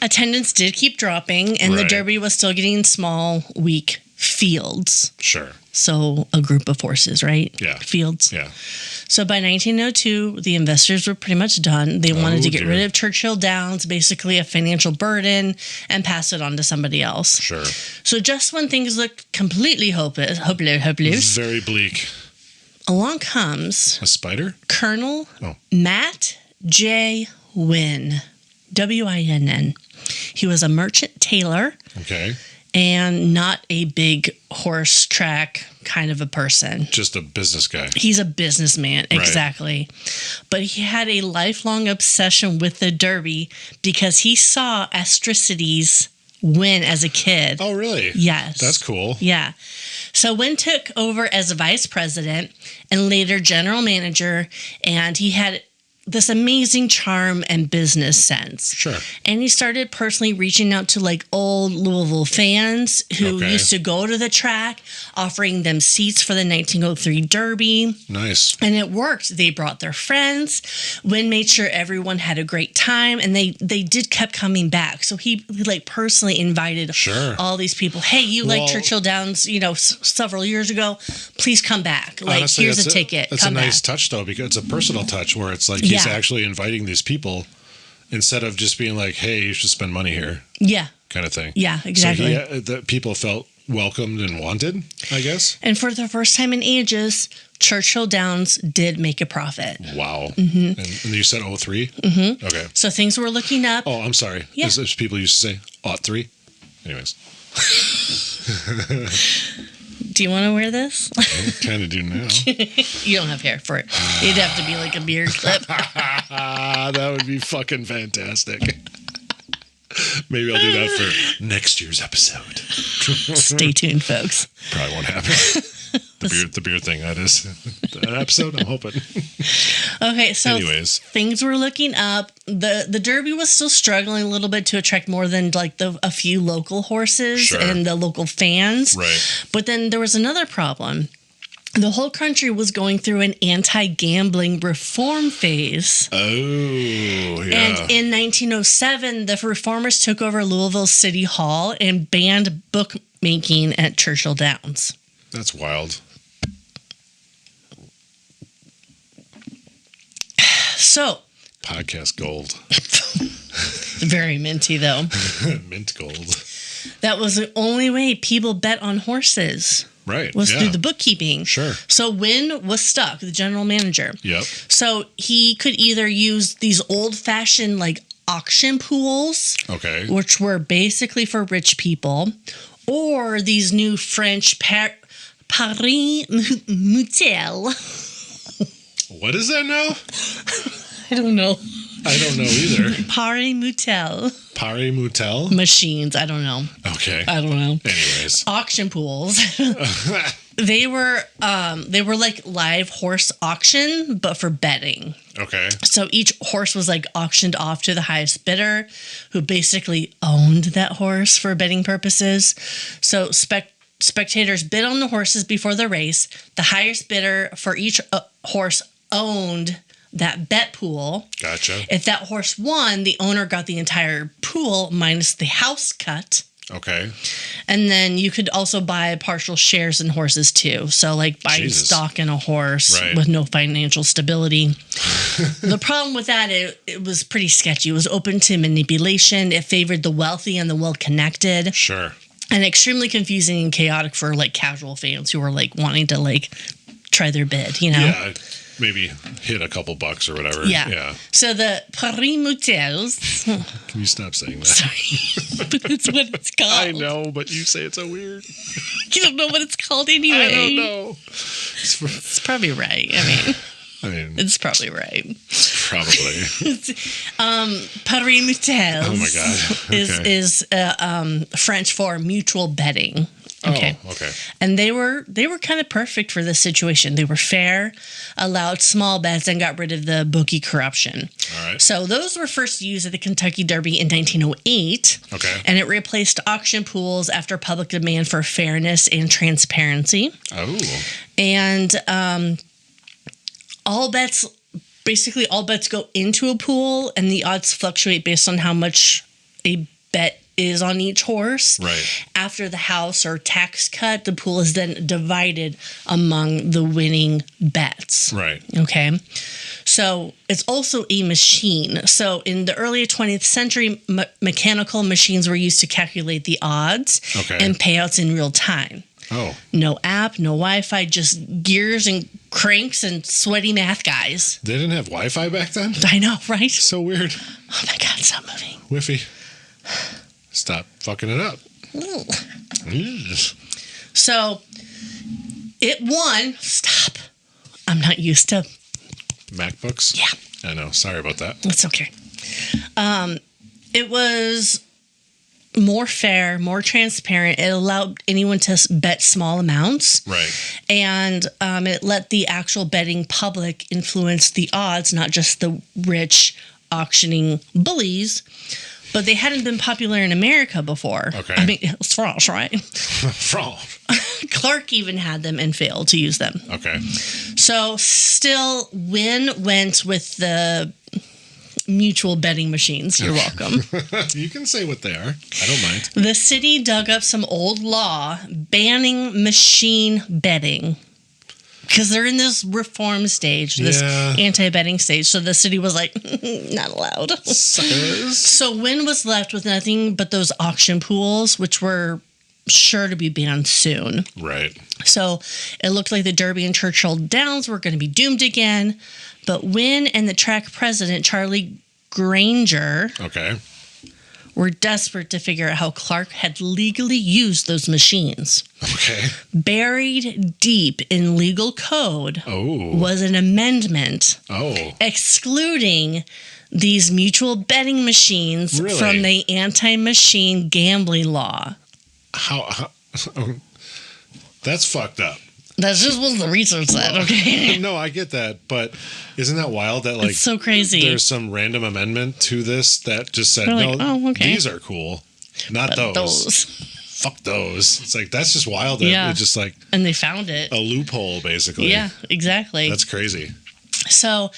Attendance did keep dropping, and the Derby was still getting small, weak fields. Sure. So a group of horses, right? Yeah. Fields. Yeah. So by 1902, the investors were pretty much done. They wanted to get rid of Churchill Downs, basically a financial burden, and pass it on to somebody else. Sure. So just when things looked completely hopeless, very bleak, along comes a spider? Colonel Matt J. Winn, Winn. He was a merchant tailor. Okay. And not a big horse track kind of a person. Just a business guy. He's a businessman, exactly. But he had a lifelong obsession with the Derby because he saw Astricities win as a kid. Oh, really? Yes. That's cool. Yeah. So Winn took over as vice president and later general manager, and he had this amazing charm and business sense. Sure. And he started personally reaching out to like old Louisville fans who used to go to the track, offering them seats for the 1903 Derby. Nice. And it worked. They brought their friends. Winn made sure everyone had a great time, and they did kept coming back. So he like personally invited all these people. Hey, you like Churchill Downs, several years ago, please come back. Like, honestly, here's a ticket. That's a nice touch though, because it's a personal touch where it's like he's actually inviting these people instead of just being like, hey, you should spend money here. Yeah. Kind of thing. Yeah, exactly. So the people felt welcomed and wanted, I guess. And for the first time in ages, Churchill Downs did make a profit. Wow. Mm-hmm. And you said 03? Mm-hmm. Okay. So things were looking up. Oh, I'm sorry. Yeah. As people used to say, 03? Anyways. Do you want to wear this? I kind of do now. You don't have hair for it. It'd have to be like a beard clip. That would be fucking fantastic. Maybe I'll do that for next year's episode. Stay tuned, folks. Probably won't happen. The beard thing, that is. That episode, I'm hoping. Okay, so anyways, things were looking up. The Derby was still struggling a little bit to attract more than like a few local horses and the local fans. Right. But then there was another problem. The whole country was going through an anti-gambling reform phase. Oh, yeah. And in 1907, the reformers took over Louisville City Hall and banned bookmaking at Churchill Downs. That's wild. So. Podcast gold. Very minty, though. Mint gold. That was the only way people bet on horses. Right. Was through the bookkeeping. Sure. So Winn was stuck, the general manager. Yep. So he could either use these old-fashioned like auction pools, which were basically for rich people, or these new French Paris Mutel. What is that now? I don't know. I don't know either. Paris Mutel. Paris Mutel? Machines. I don't know. Okay. I don't know. Anyways. Auction pools. They were like live horse auction, but for betting. Okay. So each horse was like auctioned off to the highest bidder, who basically owned that horse for betting purposes. So spectators bid on the horses before the race. The highest bidder for each horse owned that bet pool. Gotcha. If that horse won, the owner got the entire pool minus the house cut. Okay. And then you could also buy partial shares in horses too. So like buying stock in a horse with no financial stability. The problem with that, it was pretty sketchy. It was open to manipulation. It favored the wealthy and the well-connected. Sure. And extremely confusing and chaotic for like casual fans who were like wanting to like try their bid, you know? Yeah. Maybe hit a couple bucks or whatever. Yeah. So the Paris-Moutels. Can you stop saying that? Sorry. But it's what it's called. I know, but you say it so weird. You don't know what it's called anyway. I don't know. It's probably right. I mean, it's probably right. Probably. Paris-Moutels. Oh my God. Okay. is French for mutual betting. Okay. Oh, okay. And they were kind of perfect for this situation. They were fair, allowed small bets, and got rid of the bookie corruption. All right. So those were first used at the Kentucky Derby in 1908. Okay. And it replaced auction pools after public demand for fairness and transparency. Oh. And all bets go into a pool, and the odds fluctuate based on how much a bet is on each horse. Right. After the house or tax cut, the pool is then divided among the winning bets. Right. Okay. So it's also a machine. So in the early 20th century, mechanical machines were used to calculate the odds and payouts in real time. Oh. No app, no Wi-Fi, just gears and cranks and sweaty math guys. They didn't have Wi-Fi back then? I know, right? So weird. Oh my God, stop moving. Whiffy. Stop fucking it up. So it won. Stop. I'm not used to MacBooks? Yeah. I know. Sorry about that. It's okay. It was more fair, more transparent. It allowed anyone to bet small amounts. Right. And it let the actual betting public influence the odds, not just the rich auctioning bullies. But they hadn't been popular in America before. Okay. I mean, it's France, right? France. Clark even had them and failed to use them. Okay. So still, Winn went with the mutual betting machines. You're welcome. You can say what they are. I don't mind. The city dug up some old law banning machine betting. Because they're in this reform stage, this anti-betting stage. So the city was like, not allowed. Suckers. So Winn was left with nothing but those auction pools, which were sure to be banned soon. Right. So it looked like the Derby and Churchill Downs were going to be doomed again. But Winn and the track president, Charlie Granger, were desperate to figure out how Clark had legally used those machines. Okay. Buried deep in legal code was an amendment excluding these mutual betting machines from the anti-machine gambling law. How that's fucked up. That's just what the research said, okay? No, I get that, but isn't that wild that like it's so crazy. There's some random amendment to this that just said these are cool, not those. Fuck those. It's like that's just wild. That it's just like and they found it a loophole basically. Yeah, exactly. That's crazy. So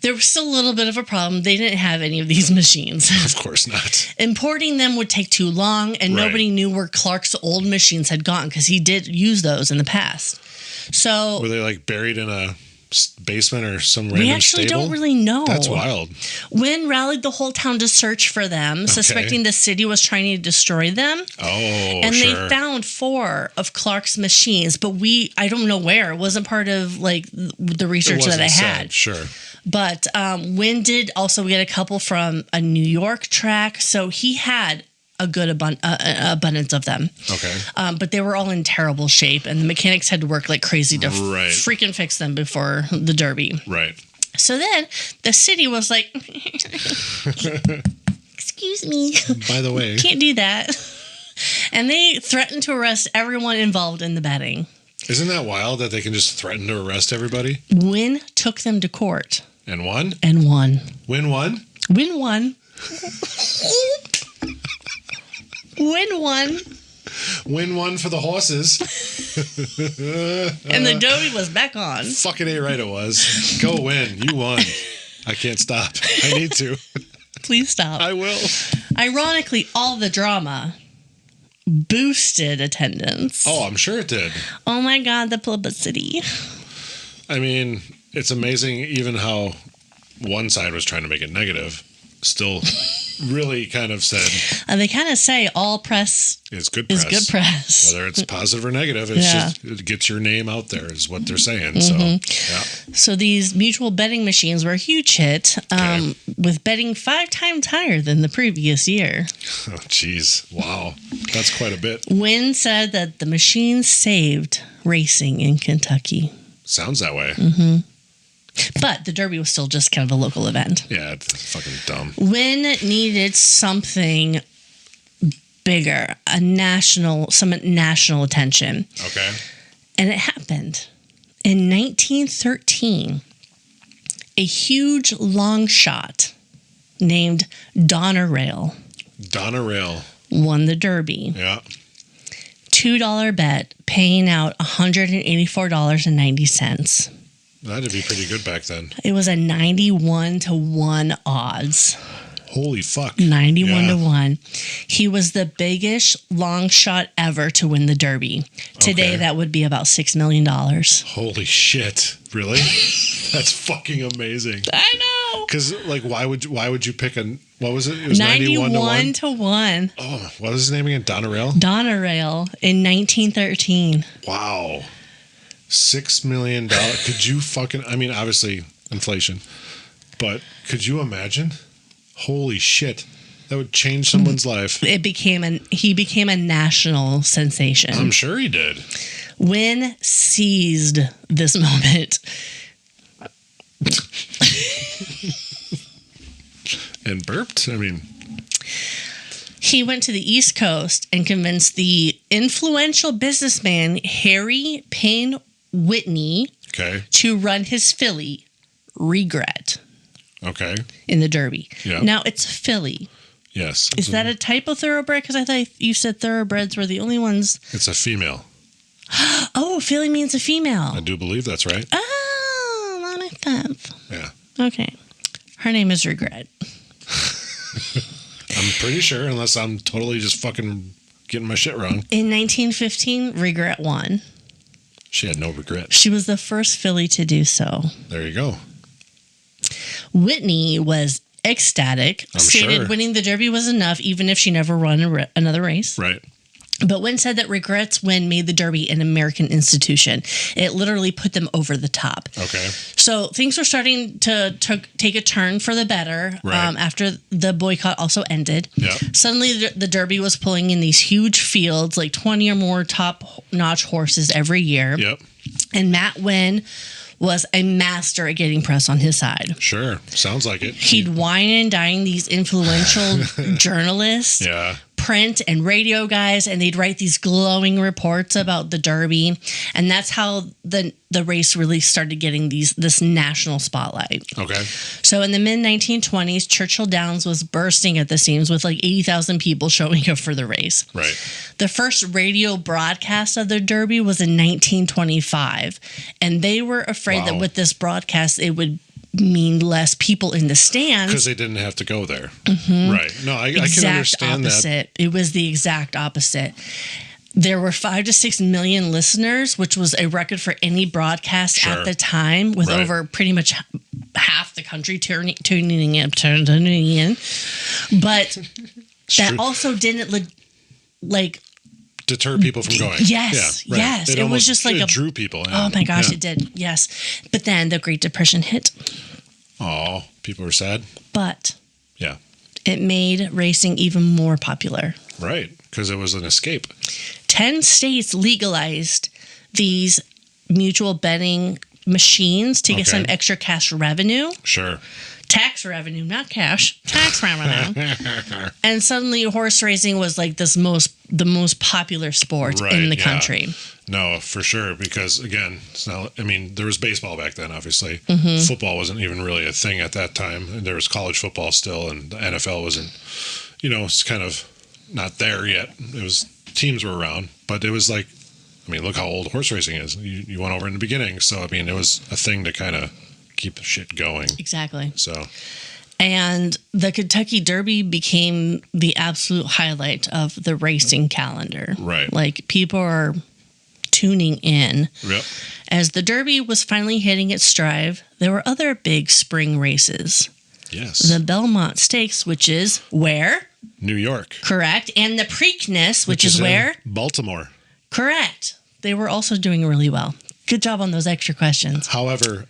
there was still a little bit of a problem. They didn't have any of these machines. Of course not. Importing them would take too long, and nobody knew where Clark's old machines had gone because he did use those in the past. So were they like buried in a basement or some random we actually stable? Don't really know. That's wild. Winn rallied the whole town to search for them, suspecting the city was trying to destroy them. And they found 4 of Clark's machines, but I don't know where. It wasn't part of like the research that I had. Sure. But Winn did also get a couple from a New York track, so he had a good abundance of them. Okay. But they were all in terrible shape, and the mechanics had to work like crazy to freaking fix them before the Derby. Right. So then the city was like, excuse me. By the way. Can't do that. And they threatened to arrest everyone involved in the betting. Isn't that wild that they can just threaten to arrest everybody? Winn took them to court. And won? And won. Win won? Winn won. Win one. Win one for the horses. And the Derby was back on. Fucking A right it was. Go win. You won. I can't stop. I need to. Please stop. I will. Ironically, all the drama boosted attendance. Oh, I'm sure it did. Oh my God, the publicity. I mean, it's amazing even how one side was trying to make it negative, still really kind of said... They kind of say all press is good press. Is good press. Whether it's positive or negative, it's just, it gets your name out there is what they're saying. So, yeah. So these mutual betting machines were a huge hit, with betting 5 times higher than the previous year. Oh, jeez. Wow. That's quite a bit. Winn said that the machines saved racing in Kentucky. Sounds that way. But the Derby was still just kind of a local event. Yeah, it's fucking dumb. Winn needed something bigger, some national attention. Okay. And it happened. In 1913, a huge long shot named Donerail won the Derby. Yeah. $2 bet, paying out $184.90. That'd be pretty good back then. It was a 91-1 odds. Holy fuck. 91-1. He was the biggest long shot ever to win the Derby. Today, that would be about $6 million. Holy shit. Really? That's fucking amazing. I know. Because, like, why would you pick what was it? It was 91-1. Oh, what was his name again? Donerail? Donerail in 1913. Wow. $6 million. Could you fucking, I mean, obviously inflation, but could you imagine? Holy shit. That would change someone's life. He became a national sensation. I'm sure he did. Winn seized this moment. And burped? I mean, he went to the East Coast and convinced the influential businessman Harry Payne Whitney to run his filly, Regret. Okay. In the Derby. Yeah. Now it's filly. Yes. Is that a type of thoroughbred? Because I thought you said thoroughbreds were the only ones. It's a female. Oh, filly means a female. I do believe that's right. Oh, that makes sense. Yeah. Okay. Her name is Regret. I'm pretty sure, unless I'm totally just fucking getting my shit wrong. In 1915, Regret won. She had no regret. She was the first filly to do so. There you go. Whitney was ecstatic, stated winning the Derby was enough, even if she never run another race. Right. But Winn said that Regret's win made the Derby an American institution. It literally put them over the top. Okay. So things were starting to take a turn for the better after the boycott also ended. Yep. Suddenly the Derby was pulling in these huge fields, like 20 or more top-notch horses every year. Yep. And Matt Winn was a master at getting press on his side. Sure. Sounds like it. He'd wine and dine these influential journalists, print and radio guys, and they'd write these glowing reports about the Derby. And that's how the race really started getting this national spotlight. Okay. So in the mid-1920s, Churchill Downs was bursting at the seams with like 80,000 people showing up for the race. Right. The first radio broadcast of the Derby was in 1925. And they were afraid that with this broadcast, it would mean less people in the stands. Because they didn't have to go there. Mm-hmm. Right. No, I can understand opposite. It was the exact opposite. There were 5 to 6 million listeners, which was a record for any broadcast at the time, with over pretty much half the country tuning in. But that also didn't deter people from going. Yes, yeah, right. yes. It was just like it drew people. Oh my gosh, it did. Yes. But then the Great Depression hit. Oh, people were sad. But yeah, it made racing even more popular. Right, because it was an escape. 10 states legalized these mutual betting machines to get some extra cash revenue. Sure. Tax revenue, not cash. Tax revenue. And suddenly horse racing was like the most popular sport in the country. No, for sure. Because again, there was baseball back then, obviously. Mm-hmm. Football wasn't even really a thing at that time. And there was college football still, and the NFL wasn't, it's kind of not there yet. It was, teams were around, but it was like, look how old horse racing is. You went over in the beginning. So, it was a thing to kind of keep shit going. Exactly. So, and the Kentucky Derby became the absolute highlight of the racing calendar. Right. Like, people are tuning in. Yep. As the Derby was finally hitting its stride, there were other big spring races. Yes. The Belmont Stakes, which is where? New York. Correct. And the Preakness, which is where? Baltimore. Correct. They were also doing really well. Good job on those extra questions. However,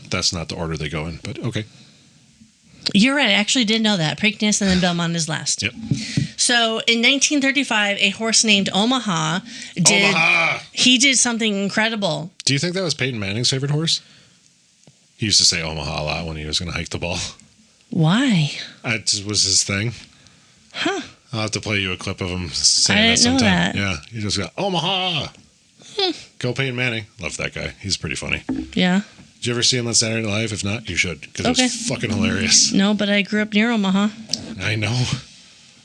that's not the order they go in, but okay. You're right. I actually did know that. Preakness and then Belmont is last. Yep. So in 1935, a horse named Omaha did something incredible. Do you think that was Peyton Manning's favorite horse? He used to say Omaha a lot when he was going to hike the ball. Why? That just was his thing. Huh. I'll have to play you a clip of him saying I that didn't know sometime. that. Yeah, he just got Omaha. Go Peyton Manning. Love that guy. He's pretty funny. Yeah. Did you ever see him on Saturday Night Live? If not, you should, because Okay. it's fucking hilarious. No, but I grew up near Omaha. I know.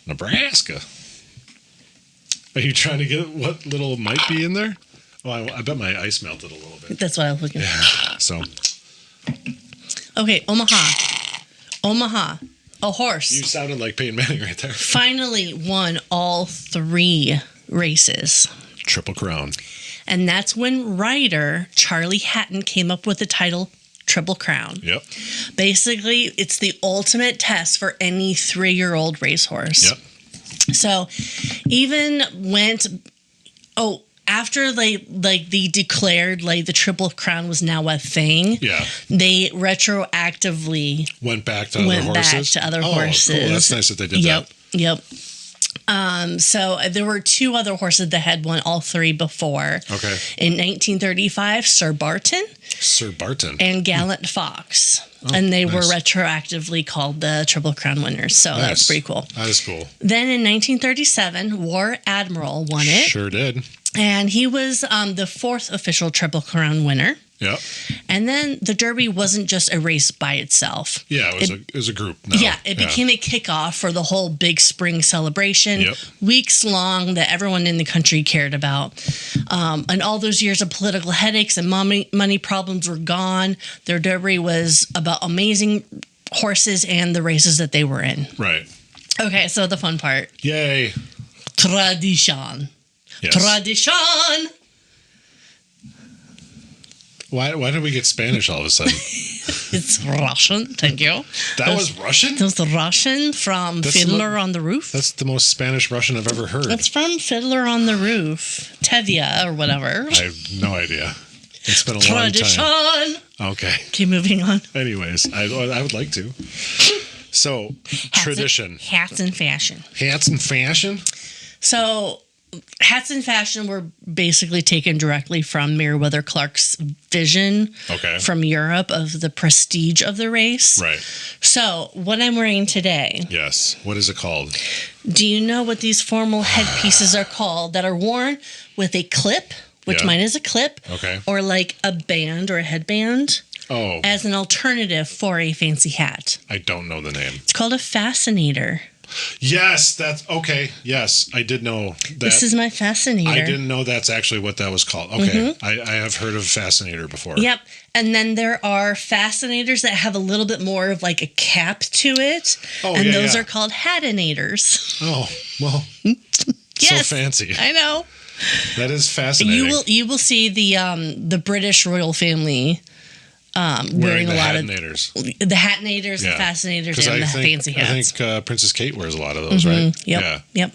Nebraska. Are you trying to get what little might be in there? Oh, I bet my ice melted a little bit. That's what I was looking for. Yeah. So Okay, Omaha. A horse. you sounded like Peyton Manning right there. Finally won all 3 races. Triple Crown. And that's when rider Charlie Hatton came up with the title Triple Crown. Yep. Basically, it's the ultimate test for any 3-year-old racehorse. Yep. So even after they declared like the Triple Crown was now a thing, Yeah. they retroactively Went back to other horses. horses. Cool. That's nice that they did that. Yep. So there were 2 other horses that had won all 3 before. Okay. In 1935, Sir Barton Sir Barton. and Gallant Fox. And they were nice. retroactively called the Triple Crown winners. So that's pretty cool. That is cool. Then in 1937, War Admiral won it. Sure did. And he was the 4th official Triple Crown winner. Yep. And then the Derby wasn't just a race by itself. Yeah, it was a group. Now. Yeah, it became a kickoff for the whole big spring celebration, weeks long, that everyone in the country cared about. And all those years of political headaches and money problems were gone. Their Derby was about amazing horses and the races that they were in. Right. Okay, so the fun part. Yay. Tradition. Yes. Tradition. Why did we get Spanish all of a sudden? It's Russian. Thank you. That was Russian? That was the Russian from Fiddler on the Roof. That's the most Spanish Russian I've ever heard. That's from Fiddler on the Roof. Tevye or whatever. I have no idea. It's been a long Tradition. time. Okay. Keep moving on. Anyways, I would like to. So, tradition. Hats and fashion. Hats and fashion? So, hats and fashion were basically taken directly from Meriwether Clark's vision from Europe of the prestige of the race. Right. So, what I'm wearing today. Yes. What is it called? Do you know what these formal headpieces are called that are worn with a clip, which mine is a clip, or like a band or a headband? Oh. As an alternative for a fancy hat. I don't know the name. It's called a fascinator. Yes, that's okay. Yes, I did know that. This is my fascinator. I didn't know that's actually what that was called. Okay. I have heard of fascinator before. Yep. And then there are fascinators that have a little bit more of like a cap to it. Oh, and those are called hatinators. Oh, well. Yes, so fancy. I know. That is fascinating. You will see the British royal family wearing a lot of the hatinators, the fascinators, and the fancy hats. I think Princess Kate wears a lot of those, right? Yep.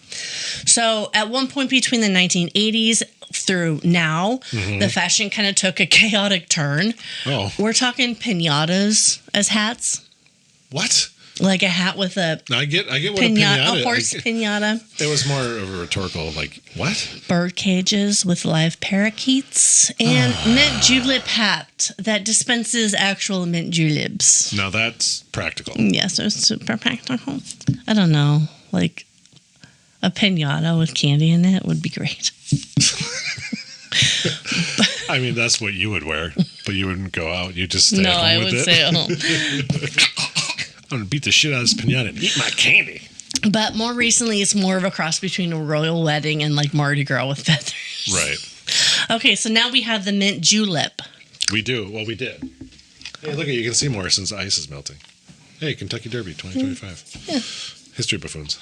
So at one point between the 1980s through now, the fashion kind of took a chaotic turn. Oh. We're talking piñatas as hats. What? Like a hat with a I get what a piñata is. A horse piñata. It was more of a rhetorical, like, what? Bird cages with live parakeets and mint julep hat that dispenses actual mint juleps. Now that's practical. Yes, it's super practical. I don't know, like a piñata with candy in it would be great. I mean, that's what you would wear, but you wouldn't go out. You just stay at home with it. No, I would stay at home. I'm going to beat the shit out of this piñata and eat my candy. But more recently, it's more of a cross between a royal wedding and like Mardi Gras with feathers. Right. Okay, so now we have the mint julep. We do. Well, we did. Hey, look, you can see more since the ice is melting. Hey, Kentucky Derby 2025. Yeah. History buffoons.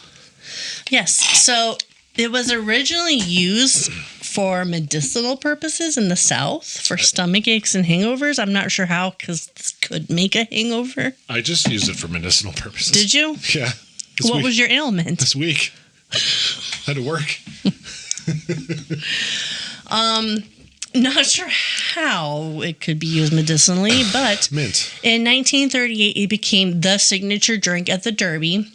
Yes. So it was originally used for medicinal purposes in the South for stomach aches and hangovers. I'm not sure how, because this could make a hangover. I just used it for medicinal purposes. Did you? Yeah. What was your ailment? This week. Had to work. Not sure how it could be used medicinally, but Mint. in 1938, it became the signature drink at the Derby.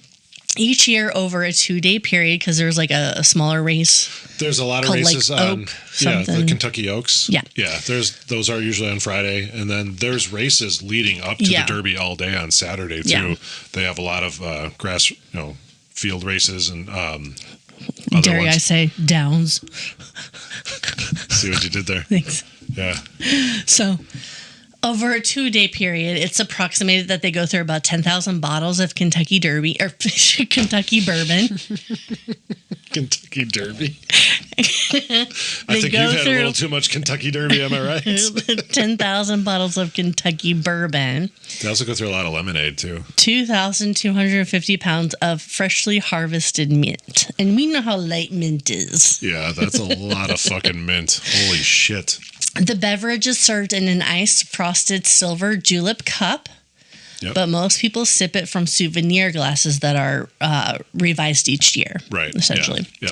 Each year over a 2-day period, because there was like a smaller race. There's a lot of called, races like, on Oak the something. Kentucky Oaks. Yeah. Yeah. Those are usually on Friday, and then there's races leading up to the Derby all day on Saturday too. Yeah. They have a lot of grass, field races and Dare I say downs. See what you did there? Thanks. Yeah. So, over a 2-day period, it's approximated that they go through about 10,000 bottles of Kentucky Derby or Kentucky bourbon. Kentucky Derby. I think you've had a little too much Kentucky Derby, am I right? 10,000 bottles of Kentucky bourbon. They also go through a lot of lemonade, too. 2,250 pounds of freshly harvested mint. And we know how light mint is. Yeah, that's a lot of fucking mint. Holy shit. The beverage is served in an iced frosted silver julep cup. Yep. But most people sip it from souvenir glasses that are revised each year. Right. Essentially. Yeah.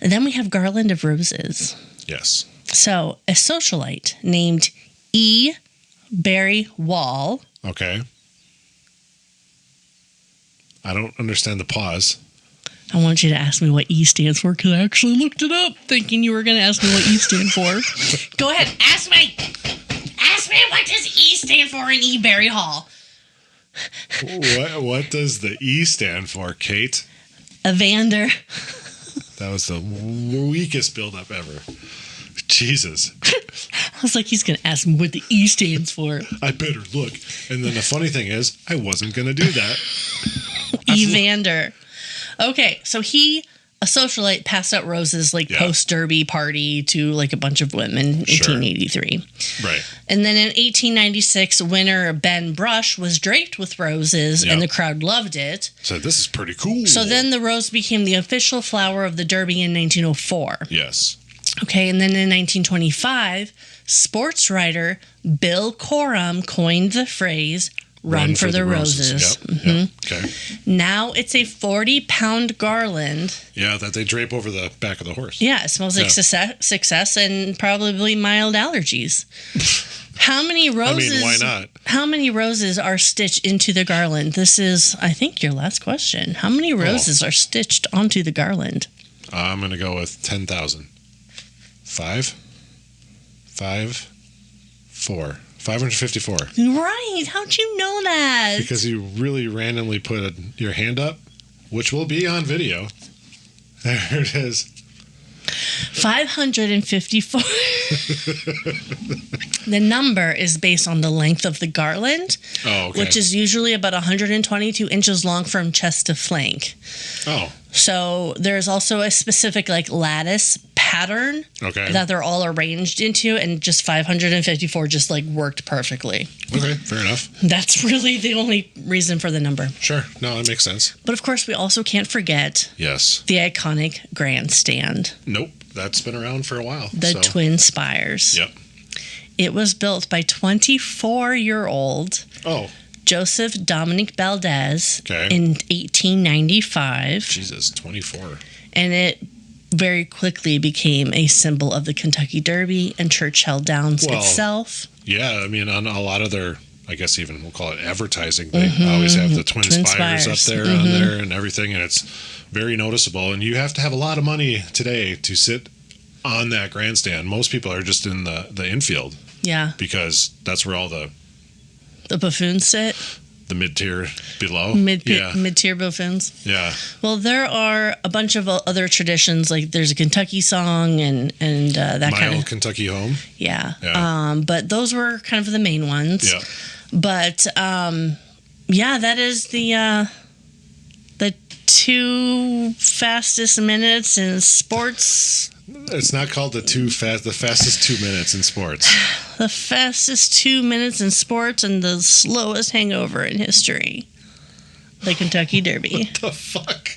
And then we have garland of roses. Yes. So a socialite named E. Barry Wall. Okay. I don't understand the pause. I want you to ask me what E stands for, because I actually looked it up thinking you were going to ask me what E stand for. Go ahead. Ask me. Ask me what does E stand for in E. Barry Hall. What does the E stand for, Kate? Evander. That was the weakest build-up ever. Jesus. I was like, he's going to ask me what the E stands for. I better look. And then the funny thing is, I wasn't going to do that. Evander. Okay, so a socialite, passed out roses post-Derby party to like a bunch of women in 1883. Right. And then in 1896, winner Ben Brush was draped with roses, and the crowd loved it. So this is pretty cool. So then the rose became the official flower of the Derby in 1904. Yes. Okay, and then in 1925, sports writer Bill Coram coined the phrase, Run for the roses. Yep. Mm-hmm. Yep. Okay. Now it's a 40-pound garland. Yeah, that they drape over the back of the horse. Yeah, it smells like success and probably mild allergies. How many roses? I mean, why not? How many roses are stitched into the garland? This is, I think, your last question. How many roses are stitched onto the garland? I'm going to go with 10,000. 554. Right. How'd you know that? Because you really randomly put your hand up, which will be on video. There it is. 554. The number is based on the length of the garland, which is usually about 122 inches long from chest to flank. Oh. So there's also a specific lattice pattern that they're all arranged into, and just 554 just worked perfectly. Okay, fair enough. That's really the only reason for the number. Sure. No, that makes sense. But of course, we also can't forget the iconic grandstand. Nope. That's been around for a while. The Twin Spires. Yep. It was built by 24-year-old Joseph Dominic Valdez in 1895. Jesus, 24. And it very quickly became a symbol of the Kentucky Derby and Churchill Downs itself. Yeah, I mean, on a lot of their, I guess even we'll call it advertising, they always have the Twin Spires up there on there and everything, and it's very noticeable. And you have to have a lot of money today to sit on that grandstand. Most people are just in the infield. Yeah. Because that's where all the buffoons sit. The mid-tier below. Mid-tier buffoons. Yeah. Well, there are a bunch of other traditions, like there's a Kentucky song and that kind of... My Old Kentucky Home. Yeah. But those were kind of the main ones. Yeah. But, that is the 2 fastest minutes in sports. It's not called the fastest 2 minutes in sports. The fastest 2 minutes in sports and the slowest hangover in history. the Kentucky Derby. The fuck?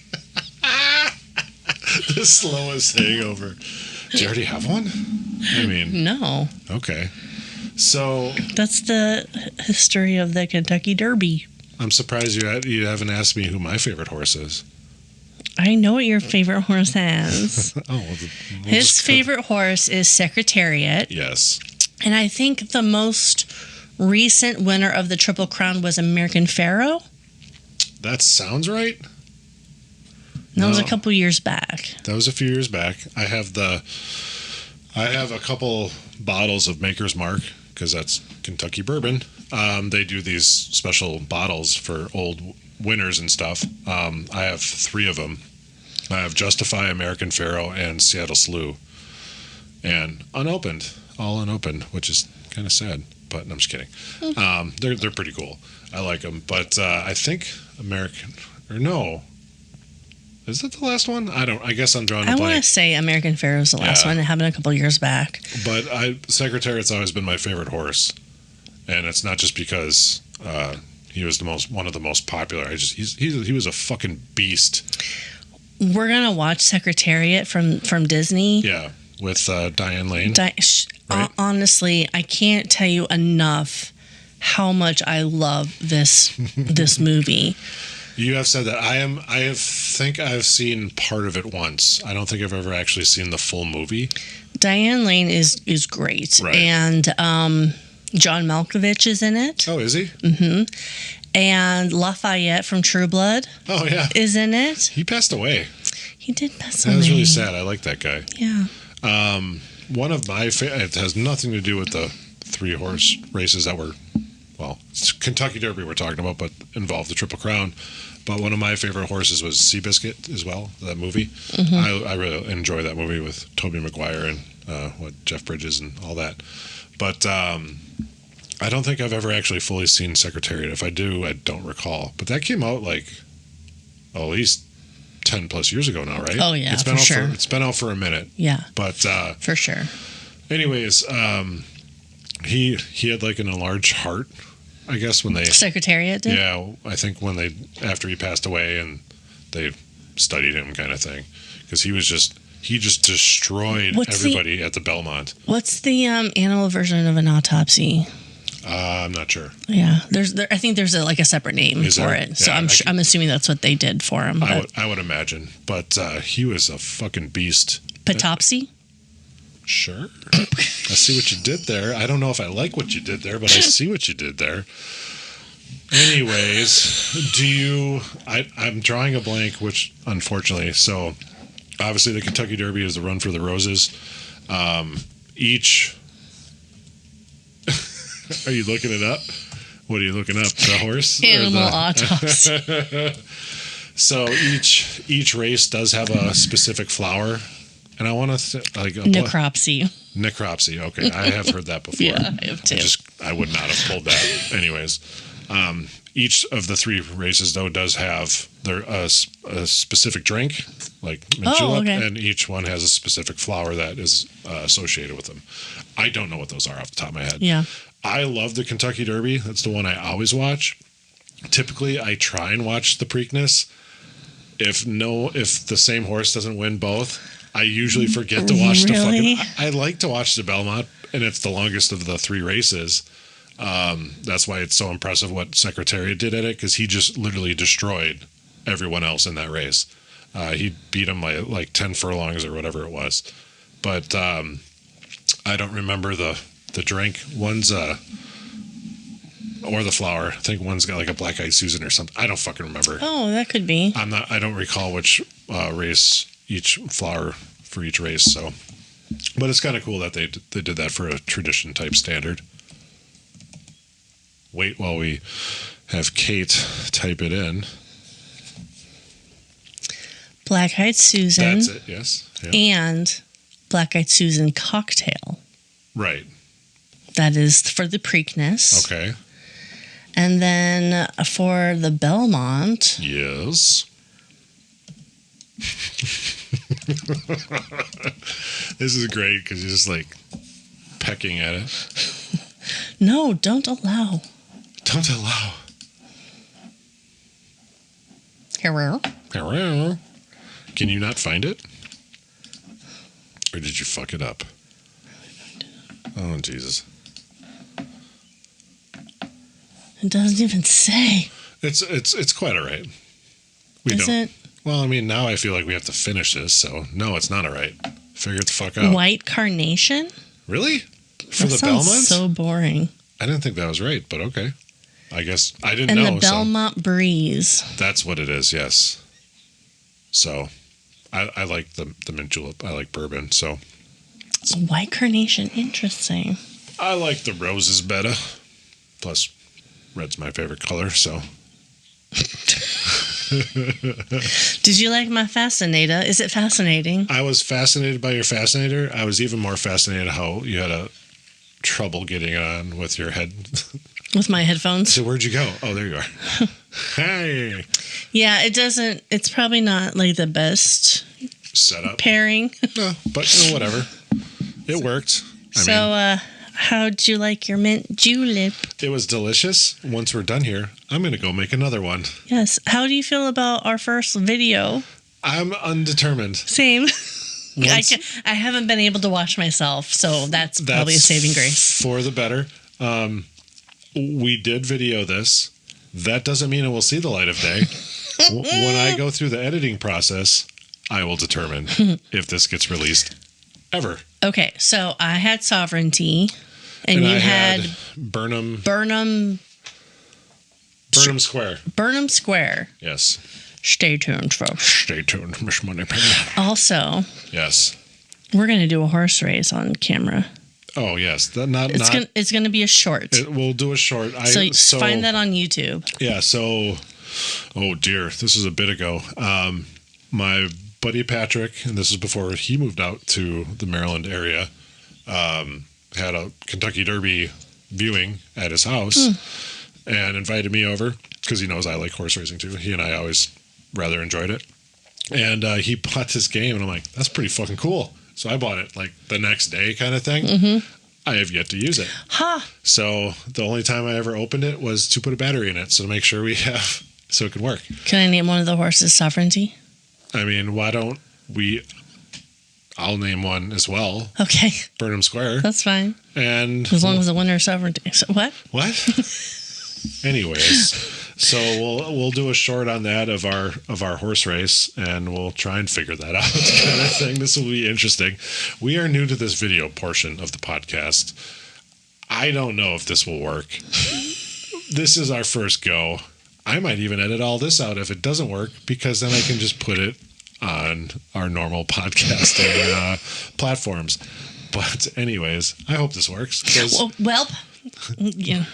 The slowest hangover. Do you already have one? I mean, No. okay. So That's the history of the Kentucky Derby. I'm surprised you haven't asked me who my favorite horse is. I know what your favorite horse is. We'll His favorite horse is Secretariat. Yes. And I think the most recent winner of the Triple Crown was American Pharoah. That sounds right. That was a couple years back. That was a few years back. I have a couple bottles of Maker's Mark because that's Kentucky bourbon. They do these special bottles for old winners and stuff. I have 3 of them. I have Justify, American Pharoah, and Seattle Slew. And unopened. All unopened, which is kind of sad. But I'm just kidding. They're pretty cool. I like them. But I think is that the last one? I guess I'm drawing a blank. I want to say American Pharoah was the last one. It happened a couple years back. But Secretariat's always been my favorite horse. And it's not just because he was one of the most popular. He was a fucking beast. We're gonna watch Secretariat from Disney. Yeah, with Diane Lane. Right? Honestly, I can't tell you enough how much I love this movie. You have said that. I think I've seen part of it once. I don't think I've ever actually seen the full movie. Diane Lane is great, right. And John Malkovich is in it. Oh, is he? Mm-hmm. And Lafayette from True Blood. Oh yeah, is in it. He passed away. He did pass away. That was really sad. I like that guy. Yeah. One of my it has nothing to do with the 3 horse races that were, well, it's Kentucky Derby we're talking about, but involved the Triple Crown. But one of my favorite horses was Seabiscuit as well, that movie. Mm-hmm. I really enjoy that movie with Tobey Maguire and Jeff Bridges and all that. But I don't think I've ever actually fully seen Secretariat. If I do, I don't recall. But that came out like at least 10 plus years ago now, right? Oh yeah, it's been out for a minute. Yeah, but for sure. Anyways, he had like an enlarged heart, I guess, when they Secretariat did. Yeah, I think after he passed away and they studied him, kind of thing, because he just destroyed everybody at the Belmont. What's the animal version of an autopsy? I'm not sure. Yeah, I think there's a separate name for it. So yeah, I'm assuming that's what they did for him. I would imagine, but he was a fucking beast. Patopsy? Sure. I see what you did there. I don't know if I like what you did there, but I see what you did there. Anyways, I'm drawing a blank, which unfortunately, so obviously the Kentucky Derby is the Run for the Roses. Are you looking it up? What are you looking up? The horse? Animal autopsy. So each race does have a specific flower. And I want to necropsy. Necropsy. Okay, I have heard that before. Yeah, I have too. I would not have pulled that. Anyways, each of the 3 races though does have a specific drink, like julep, okay. And each one has a specific flower that is associated with them. I don't know what those are off the top of my head. Yeah. I love the Kentucky Derby. That's the one I always watch. Typically, I try and watch the Preakness. If the same horse doesn't win both, I usually forget to watch the fucking. I like to watch the Belmont, and it's the longest of the 3 races. That's why it's so impressive what Secretariat did at it, because he just literally destroyed everyone else in that race. He beat them like 10 furlongs or whatever it was. But I don't remember the drink. One's or the flower. I think one's got like a black-eyed Susan or something. I don't fucking remember. Oh, that could be. I don't recall which race each flower for each race. So, but it's kind of cool that they did that for a tradition type standard. Wait while we have Kate type it in. Black-eyed Susan. That's it. Yes. Yeah. And black-eyed Susan cocktail. Right. That is for the Preakness. Okay. And then for the Belmont. Yes. This is great because you're just like pecking at it. No, don't allow. Don't allow. Hello. Hello. Can you not find it? Or did you fuck it up? Oh, Jesus. It doesn't even say. It's quite all right. Is it? Well, I mean, now I feel like we have to finish this, so no, it's not all right. Figure it the fuck out. White carnation? Really? For That the sounds Belmonts? so boring. I didn't think that was right, but okay. I guess I didn't know. And the Belmont Breeze. That's what it is, yes. So, I like the mint julep. I like bourbon, so. White carnation, interesting. I like the roses better. Plus, red's my favorite color, so. Did you like my fascinator? Is it fascinating? I was fascinated by your fascinator. I was even more fascinated how you had a trouble getting it on with your head. With my headphones? So where'd you go? Oh, there you are. Hey. Yeah, it doesn't. It's probably not like the best Setup. pairing. No, but whatever. It worked. How'd you like your mint julep? It was delicious. Once we're done here, I'm going to go make another one. Yes. How do you feel about our first video? I'm undetermined. Same. I haven't been able to watch myself, so that's probably a saving grace. For the better. We did video this. That doesn't mean it will see the light of day. When I go through the editing process, I will determine if this gets released ever. Okay, so I had Sovereignty, and you I had Burnham Square. Burnham Square. Yes. Stay tuned, folks. Stay tuned, Miss Moneypenny. Also, Yes. we're going to do a horse race on camera. Oh, yes. It's going to be a short. We'll do a short. So find that on YouTube. Yeah, so, oh dear, this is a bit ago. My buddy Patrick, and this is before he moved out to the Maryland area, had a Kentucky Derby viewing at his house and invited me over because he knows I like horse racing too. He and I always rather enjoyed it. And he bought this game, and I'm like, that's pretty fucking cool. So I bought it like the next day kind of thing. Mm-hmm. I have yet to use it. So the only time I ever opened it was to put a battery in it. So to make sure so it could work. Can I name one of the horses Sovereignty? I mean, why don't I'll name one as well. Okay. Burnham Square. That's fine. And as long as the winner is Sovereignty. So what? Anyways, so we'll do a short on that of our horse race, and we'll try and figure that out kind of thing. This will be interesting. We are new to this video portion of the podcast. I don't know if this will work. This is our first go. I might even edit all this out if it doesn't work, because then I can just put it on our normal podcasting platforms. But anyways, I hope this works. Well, yeah.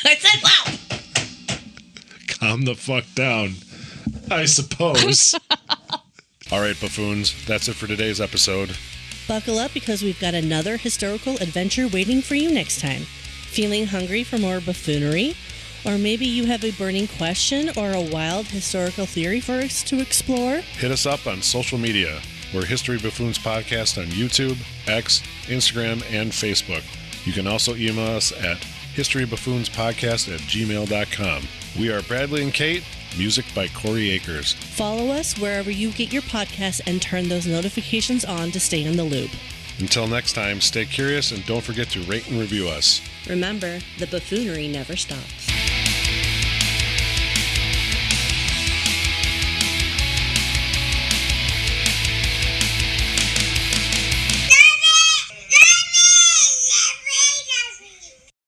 I said, wow. Calm the fuck down, I suppose. All right, buffoons, that's it for today's episode. Buckle up, because we've got another historical adventure waiting for you next time. Feeling hungry for more buffoonery? Or maybe you have a burning question or a wild historical theory for us to explore? Hit us up on social media. We're History Buffoons Podcast on YouTube, X, Instagram, and Facebook. You can also email us at historybuffoonspodcast@gmail.com. We are Bradley and Kate. Music by Corey Akers. Follow us wherever you get your podcasts and turn those notifications on to stay in the loop. Until next time, stay curious and don't forget to rate and review us. Remember, the buffoonery never stops.